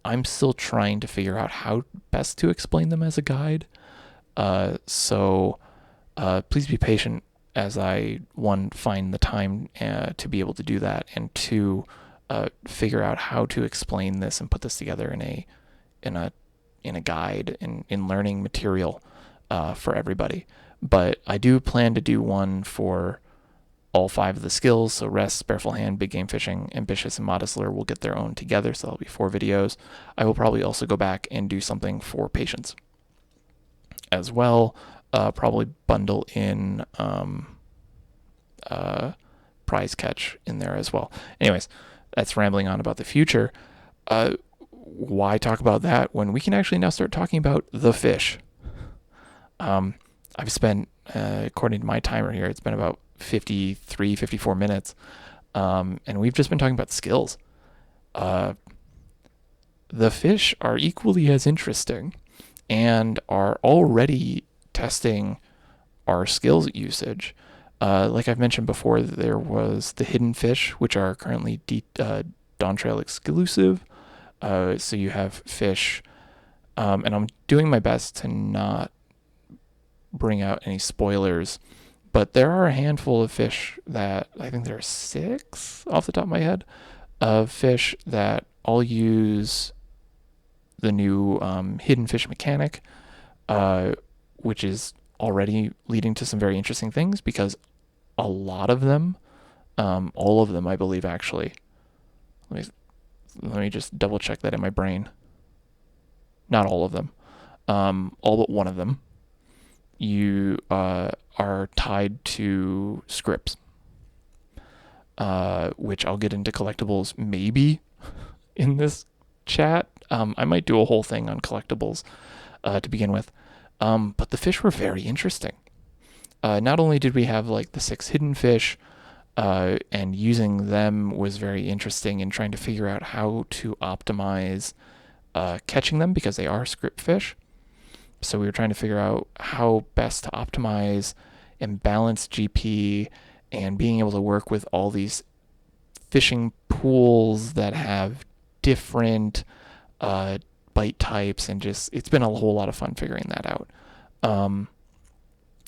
I'm still trying to figure out how best to explain them as a guide. So please be patient as I, one, find the time to be able to do that, and two, figure out how to explain this and put this together in a guide, in learning material for everybody. But I do plan to do one for all 5 of the skills. So rest, Spareful Hand, big game fishing, ambitious, and modest lure will get their own together. So that'll be 4 videos. I will probably also go back and do something for patience as well. Probably bundle in prize catch in there as well. Anyways, that's rambling on about the future. Why talk about that when we can actually now start talking about the fish? I've spent, according to my timer here, it's been about 54 minutes. And we've just been talking about skills. The fish are equally as interesting and are already testing our skills usage. Like I've mentioned before, there was the hidden fish, which are currently Dawntrail exclusive. So you have fish, and I'm doing my best to not bring out any spoilers, but there are a handful of fish that, I think there are 6 off the top of my head, of fish that all use the new hidden fish mechanic, which is already leading to some very interesting things, because a lot of them, all of them, I believe, actually, let me just double check that in my brain. Not all of them, all but one of them, you are tied to scripts, which I'll get into collectables maybe in this chat. I might do a whole thing on collectables to begin with. But the fish were very interesting. Not only did we have like the 6 hidden fish, and using them was very interesting in trying to figure out how to optimize catching them, because they are script fish. So we were trying to figure out how best to optimize and balance GP, and being able to work with all these fishing pools that have different bite types, and just it's been a whole lot of fun figuring that out.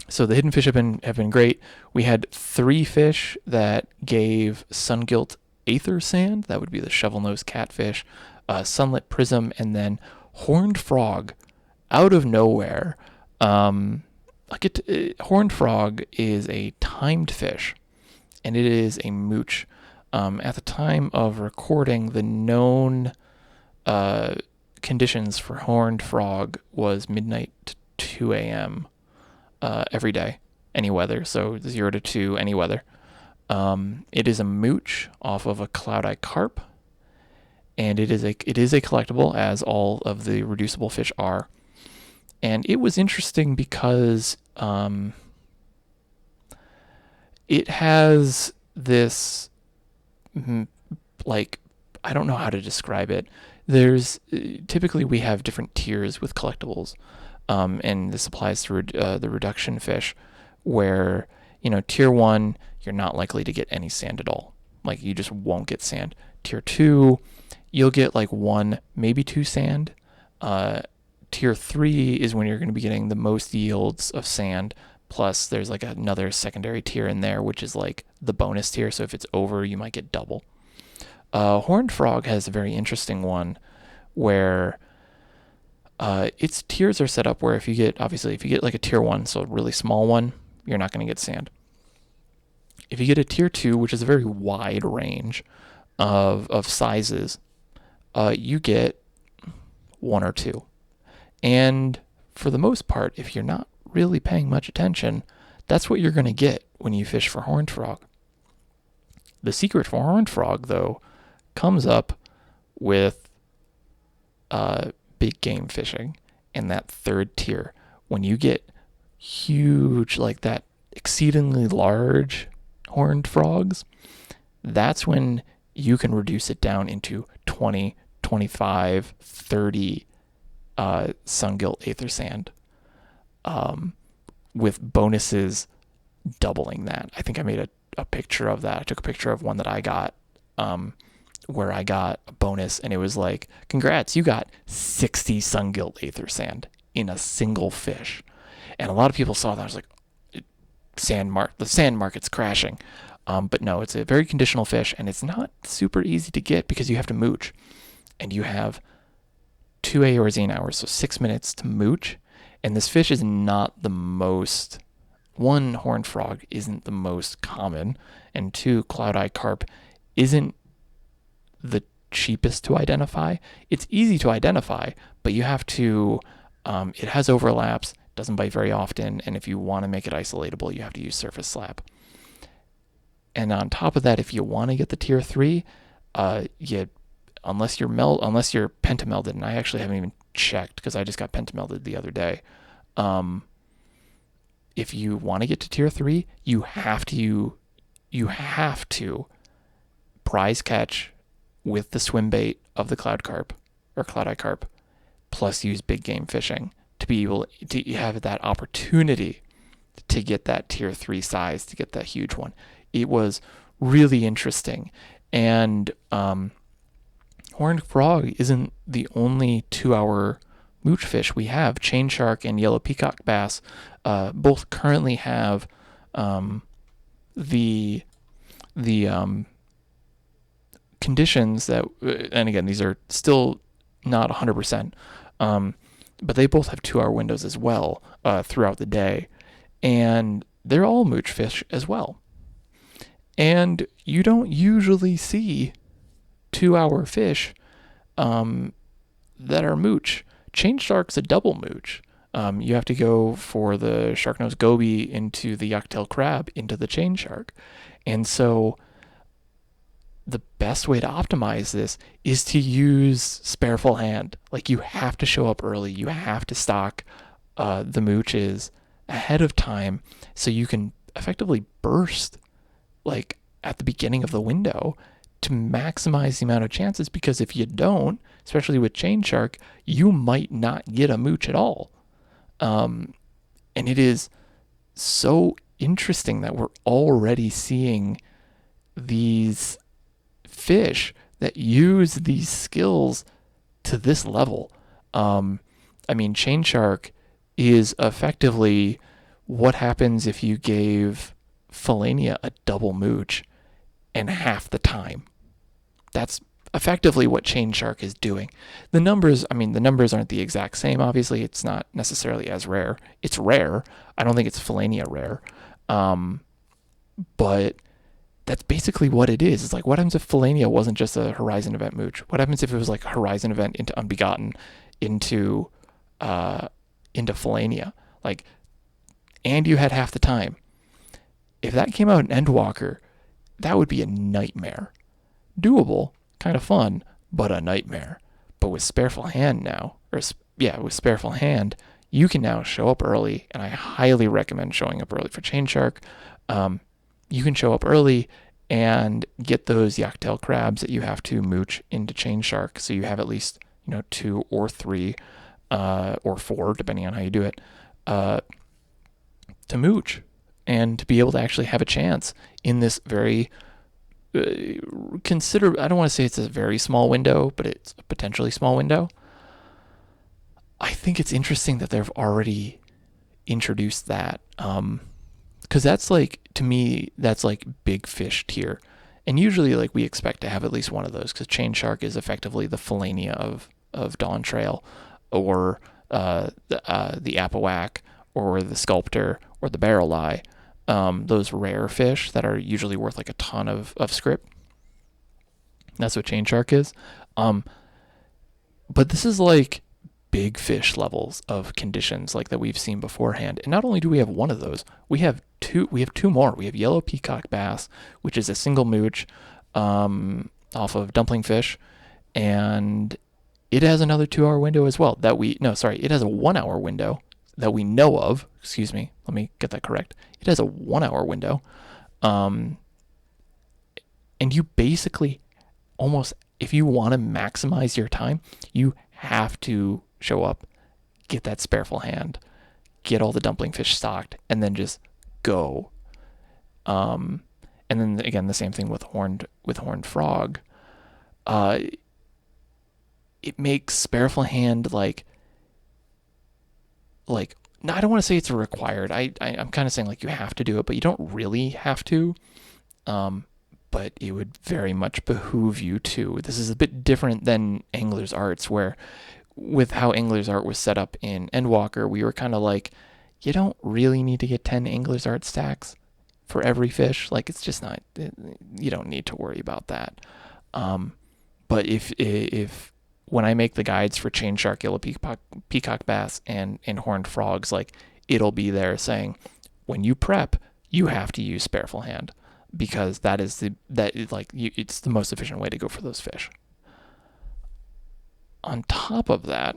So the hidden fish have been great. We had 3 fish that gave sun-gilt aether sand. That would be the shovel-nosed catfish, sunlit prism, and then horned frog out of nowhere. Horned frog is a timed fish, and it is a mooch. At the time of recording, the known conditions for horned frog was midnight to 2 a.m. Every day, any weather, so 0 to 2, any weather. It is a mooch off of a cloud-eye carp, and it is a collectible, as all of the reducible fish are. And it was interesting because it has this, like, I don't know how to describe it. There's typically we have different tiers with collectibles, and this applies to the reduction fish, where tier 1 you're not likely to get any sand at all. Like, you just won't get sand. Tier 2 you'll get like 1, maybe 2 sand. Tier 3 is when you're going to be getting the most yields of sand. Plus, there's like another secondary tier in there, which is like the bonus tier. So if it's over, you might get double. Horned frog has a very interesting one where its tiers are set up where if you get like a tier 1, so a really small one, you're not going to get sand. If you get a tier 2, which is a very wide range of sizes, you get 1 or 2. And for the most part, if you're not really paying much attention, that's what you're going to get when you fish for horned frog. The secret for horned frog, though, comes up with big game fishing and that 3rd tier. When you get huge, like that exceedingly large horned frogs, that's when you can reduce it down into 20, 25, 30 sun-gilt aether sand, with bonuses doubling that. I think I made a picture of that. I took a picture of one that I got, where I got a bonus, and it was like, congrats, you got 60 sun-gilt aether sand in a single fish. And a lot of people saw that. I was like, the sand market's crashing. But no, it's a very conditional fish, and it's not super easy to get because you have to mooch, and you have 2 Eorzine hours, so 6 minutes to mooch. And this fish is not the most, 1, horned frog isn't the most common, and 2, cloud-eye carp isn't the cheapest to identify. It's easy to identify, but you have to, it has overlaps, doesn't bite very often, and if you want to make it isolatable, you have to use surface slap. And on top of that, if you want to get the tier 3, unless you're pentamelded, and I actually haven't even checked because I just got pentamelded the other day. If you want to get to tier 3, you have to prize catch with the swim bait of the cloud carp or cloud-eye carp, plus use big game fishing to be able to have that opportunity to get that tier 3 size, to get that huge one. It was really interesting. And horned frog isn't the only 2-hour mooch fish we have. Chain shark and yellow peacock bass both currently have the conditions that, and again, these are still not 100%, but they both have 2-hour windows as well throughout the day, and they're all mooch fish as well. And you don't usually see 2-hour fish that are mooch. Chain shark's a double mooch. You have to go for the shark-nosed goby into the yuck-tail crab into the chain shark. And so the best way to optimize this is to use Spareful hand. Like, you have to show up early. You have to stock the mooches ahead of time so you can effectively burst like at the beginning of the window to maximize the amount of chances, because if you don't, especially with chain shark, you might not get a mooch at all. And it is so interesting that we're already seeing these fish that use these skills to this level. I mean, Chain Shark is effectively what happens if you gave Felania a double mooch and half the time. That's effectively what Chain Shark is doing. The numbers aren't the exact same. Obviously, it's not necessarily as rare. It's rare. I don't think it's Felania rare. But that's basically what it is. It's like, what happens if Felania wasn't just a Horizon event mooch? What happens if it was like a Horizon event into Unbegotten, into Felania? Like, and you had half the time. If that came out in Endwalker, that would be a nightmare. Doable, kind of fun, but a nightmare. But with Spareful Hand now, with Spareful Hand, you can now show up early, and I highly recommend showing up early for Chain Shark. You can show up early and get those Yaktail crabs that you have to mooch into Chain Shark, so you have at least 2 or 3 or 4, depending on how you do it, to mooch and to be able to actually have a chance in this very I don't want to say it's a very small window, but it's a potentially small window. I think it's interesting that they've already introduced that. Because that's like, to me, that's like big fish tier. And usually like we expect to have at least one of those, because Chain Shark is effectively the Felania of Dawntrail, or the Appawhack, or the Sculptor, or the Barrel Eye. Those rare fish that are usually worth like a ton of script. That's what Chain Shark is. But this is like big fish levels of conditions like that we've seen beforehand. And not only do we have one of those, we have two more. We have Yellow Peacock Bass, which is a single mooch off of Dumpling Fish, and it has another 2-hour window as well. It has a 1-hour window that we know of. Excuse me, let me get that correct. It has a 1-hour window. And you basically almost, if you want to maximize your time, you have to show up, get that Spareful Hand, get all the Dumpling Fish stocked, and then just go. And then again, the same thing with horned frog. It makes Spareful Hand like no, I don't want to say it's a required. I'm kind of saying like you have to do it, but you don't really have to. But it would very much behoove you to. This is a bit different than Angler's Arts, where with how Angler's Art was set up in Endwalker, we were kind of like, you don't really need to get 10 Angler's Art stacks for every fish. Like, it's just not, you don't need to worry about that. But if when I make the guides for Chain Shark, Yellow Peacock Bass, and Horned Frogs, like, it'll be there saying, when you prep, you have to use Spareful Hand, because it's the most efficient way to go for those fish. On top of that,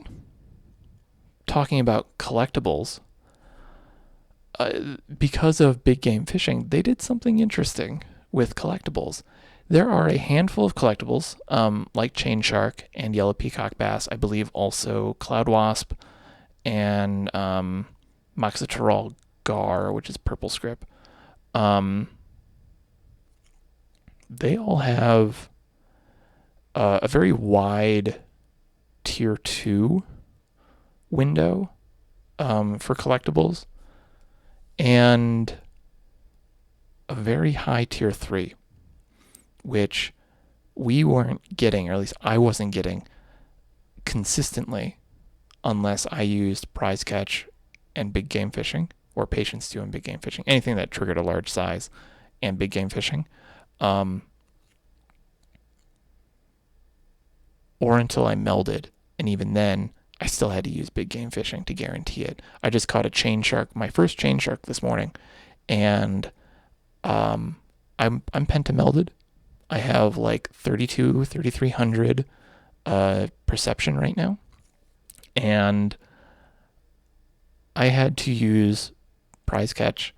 talking about collectibles, because of big game fishing, they did something interesting with collectibles. There are a handful of collectibles, like Chain Shark and Yellow Peacock Bass, I believe also Cloud Wasp, and Moxitral Gar, which is purple script. They all have a very wide tier 2 window for collectibles, and a very high tier 3, which we weren't getting, or at least I wasn't getting consistently, unless I used prize catch and big game fishing, or patience 2 and big game fishing, anything that triggered a large size and big game fishing, or until I melded, and even then I still had to use big game fishing to guarantee it. I just caught a Chain Shark, my first Chain Shark this morning, and I'm pentamelded. I have like 3,300 perception right now, and I had to use prize catch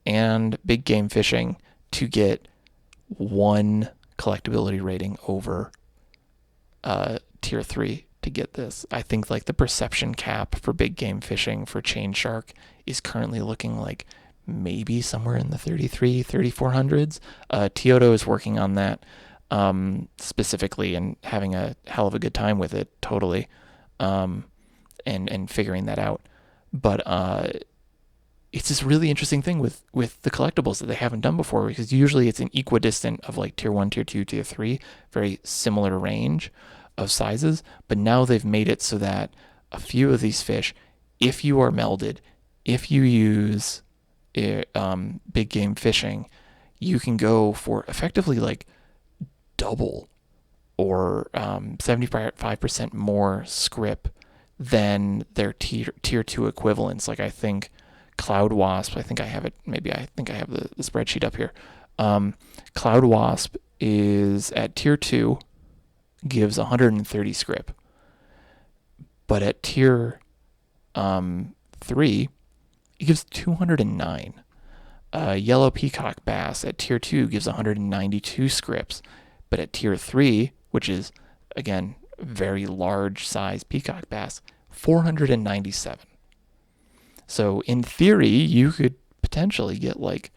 and big game fishing to get 1 collectability rating over tier 3 to get this. I think like the perception cap for big game fishing for Chain Shark is currently looking like maybe somewhere in the 3,400s. Teodo is working on that. specifically, and having a hell of a good time with it, totally, and figuring that out. But it's this really interesting thing with the collectibles that they haven't done before, because usually it's an equidistant of like tier 1, tier 2, tier 3, very similar range of sizes. But now they've made it so that a few of these fish, if you are melded, if you use big game fishing, you can go for effectively like double or 75% more script than their tier 2 equivalents. Like I think Cloud Wasp, I think I have it, maybe I think I have the spreadsheet up here. Cloud Wasp is at tier 2, gives 130 script. But at tier 3, it gives 209. Yellow Peacock Bass at tier 2 gives 192 scripts. But at tier 3, which is, again, very large size peacock bass, 497. So in theory, you could potentially get like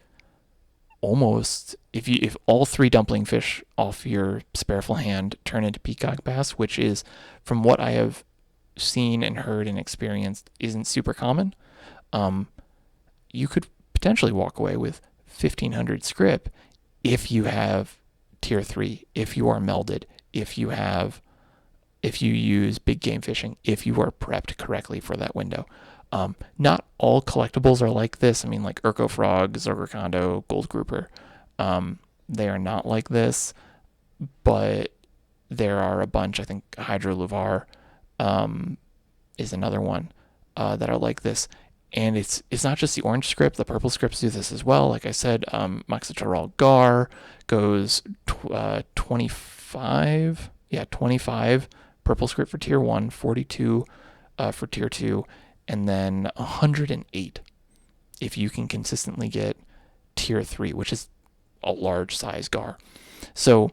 almost, if all 3 dumpling fish off your Spareful hand turn into peacock bass, which is, from what I have seen and heard and experienced, isn't super common, you could potentially walk away with 1,500 script if you have tier 3, if you are melded, if you use big game fishing, if you are prepped correctly for that window. Not all collectibles are like this. I mean, like Urko Frog, Zergokondo, Gold Grouper, they are not like this, but there are a bunch. I think Hydro Luvar is another one that are like this. And it's not just the orange script, the purple scripts do this as well. Like I said, Moxitaral Gar goes 25 purple script for tier 1, 42 for tier 2, and then 108 if you can consistently get tier 3, which is a large size Gar. So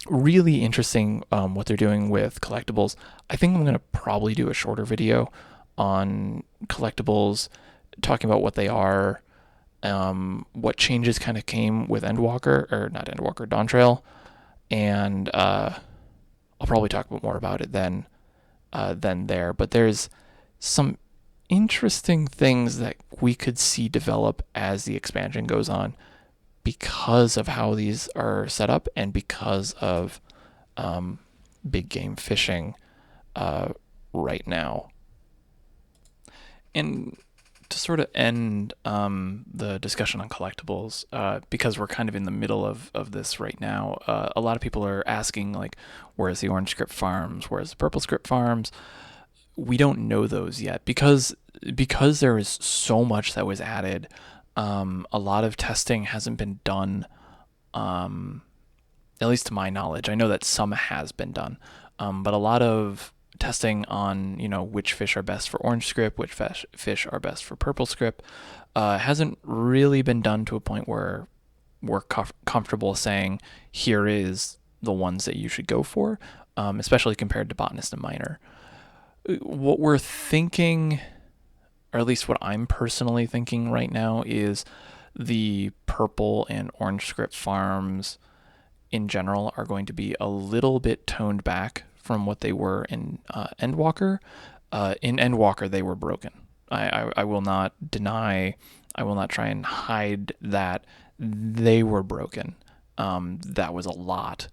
really interesting what they're doing with collectibles. I think I'm going to probably do a shorter video on collectibles, talking about what they are, what changes kind of came with Dawntrail, and I'll probably talk more about it then there. But there's some interesting things that we could see develop as the expansion goes on, because of how these are set up and because of big game fishing right now. And to sort of end the discussion on collectibles, because we're kind of in the middle of this right now, a lot of people are asking, like, where's the orange script farms? Where's the purple script farms? We don't know those yet because there is so much that was added. A lot of testing hasn't been done, at least to my knowledge. I know that some has been done, but a lot of testing on, which fish are best for orange script, which fish are best for purple script, hasn't really been done to a point where we're comfortable saying here is the ones that you should go for, especially compared to botanist and miner. What we're thinking, or at least what I'm personally thinking right now, is the purple and orange script farms in general are going to be a little bit toned back from what they were in Endwalker. In Endwalker, they were broken. I will not deny, I will not try and hide that they were broken. That was a lot.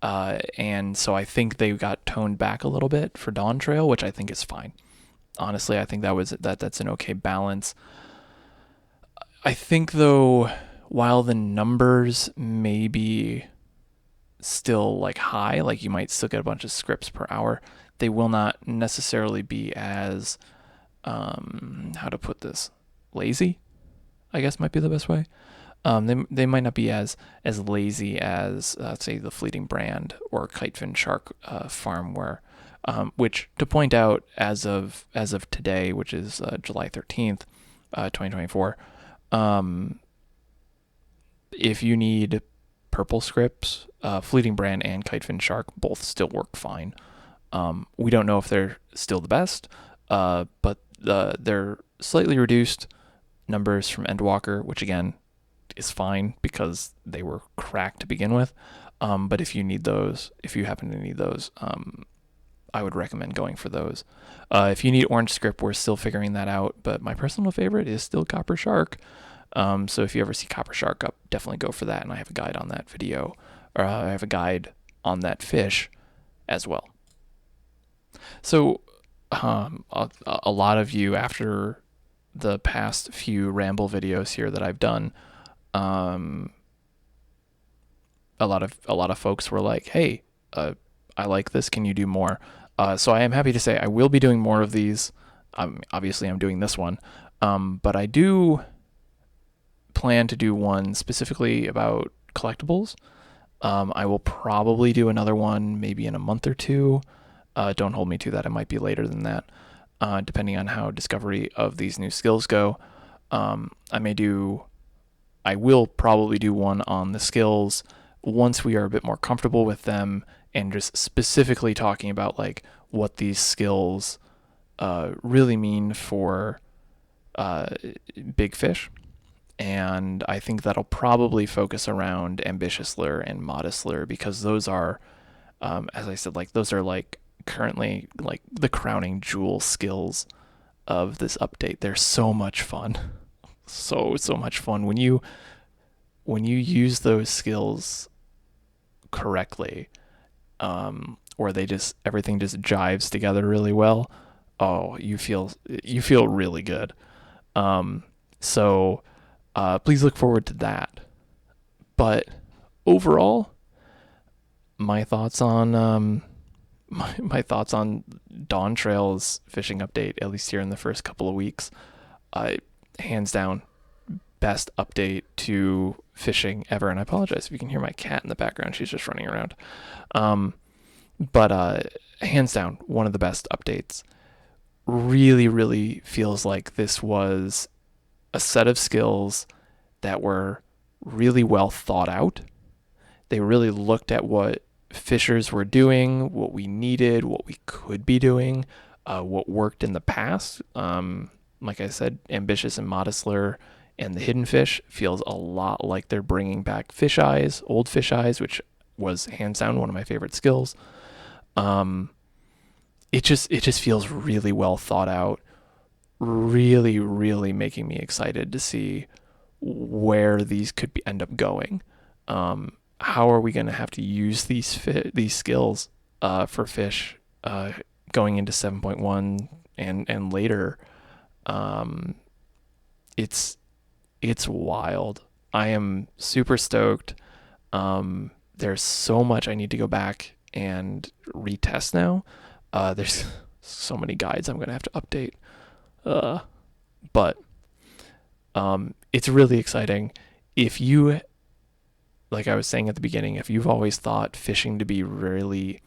And so I think they got toned back a little bit for Dawntrail, which I think is fine. Honestly, I think that's an okay balance. I think, though, while the numbers may be still like high, like you might still get a bunch of scripts per hour, they will not necessarily be as how to put this, lazy, I guess might be the best way. They might not be as lazy as say the Fleeting Brand or Kitefin Shark farm, where which, to point out, as of today, which is July 13th, 2024, if you need purple scripts, Fleeting Brand and Kitefin Shark both still work fine. We don't know if they're still the best, but they're slightly reduced numbers from Endwalker, which again is fine because they were cracked to begin with. But if you need those, if you happen to need those, I would recommend going for those. If you need orange script, we're still figuring that out, but my personal favorite is still copper shark. So if you ever see copper shark up, definitely go for that. And I have a guide on that video, or I have a guide on that fish as well. So a lot of you, after the past few ramble videos here that I've done, a lot of folks were like, "Hey, I like this. Can you do more?" So I am happy to say I will be doing more of these. Obviously, I'm doing this one, but I do plan to do one specifically about collectibles. I will probably do another one maybe in a month or two. Don't hold me to that. It might be later than that, depending on how discovery of these new skills go. I will probably do one on the skills once we are a bit more comfortable with them, and just specifically talking about like what these skills really mean for big fish. And I think that'll probably focus around ambitious lure and modest lure, because those are, as I said, like those are like currently like the crowning jewel skills of this update. They're so much fun. So much fun when you use those skills correctly, or everything just jives together really well. Oh, you feel really good. So please look forward to that. But overall, my thoughts on my thoughts on Dawntrail's fishing update, at least here in the first couple of weeks, hands down, best update to fishing ever. And I apologize if you can hear my cat in the background; she's just running around. But hands down, one of the best updates. Really feels like this was a set of skills that were really well thought out. They really looked at what fishers were doing, what we needed, what we could be doing, what worked in the past. Like I said, ambitious and modest lure and the hidden fish feels a lot like they're bringing back fish eyes, old fish eyes, which was hands down one of my favorite skills. It just feels really well thought out, really making me excited to see where these could end up going. How are we going to have to use these skills for fish going into 7.1 and later? It's wild. I am super stoked. There's so much I need to go back and retest now. There's so many guides I'm going to have to update. But it's really exciting. If you, like I was saying at the beginning, if you've always thought fishing to be really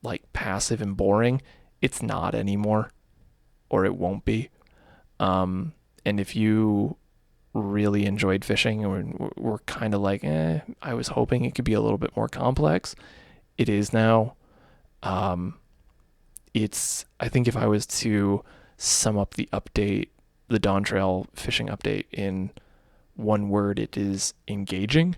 like passive and boring, it's not anymore, or it won't be. And if you really enjoyed fishing and we're kind of like, I was hoping it could be a little bit more complex, it is now. I think if I was to sum up the update, the Dawntrail fishing update, in one word, it is engaging.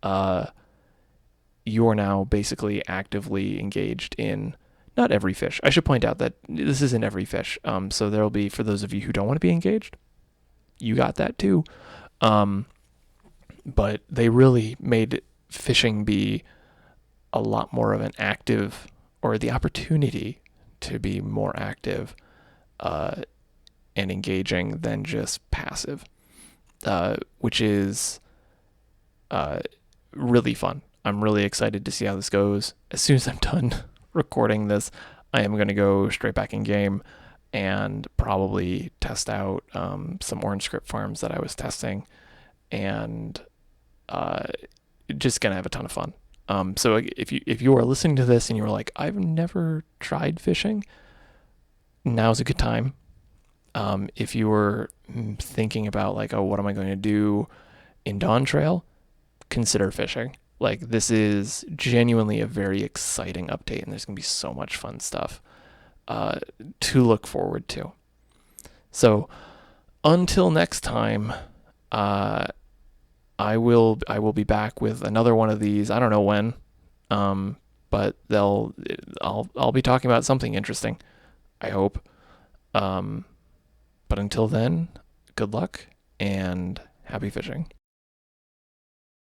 You are now basically actively engaged in not every fish. I should point out that this isn't every fish. So there'll be, for those of you who don't want to be engaged, you got that too. But they really made fishing be a lot more of an active, or the opportunity to be more active and engaging than just passive, which is really fun. I'm really excited to see how this goes. As soon as I'm done recording this, I am going to go straight back in game and probably test out some orange script farms that I was testing, and just going to have a ton of fun. So if you are listening to this and you're like, I've never tried fishing, now's a good time. If you were thinking about like, oh, what am I going to do in Dawntrail, consider fishing. Like, this is genuinely a very exciting update, and there's going to be so much fun stuff to look forward to. So until next time, I will be back with another one of these. I don't know when, but I'll be talking about something interesting, I hope. Um, but until then, good luck and happy fishing.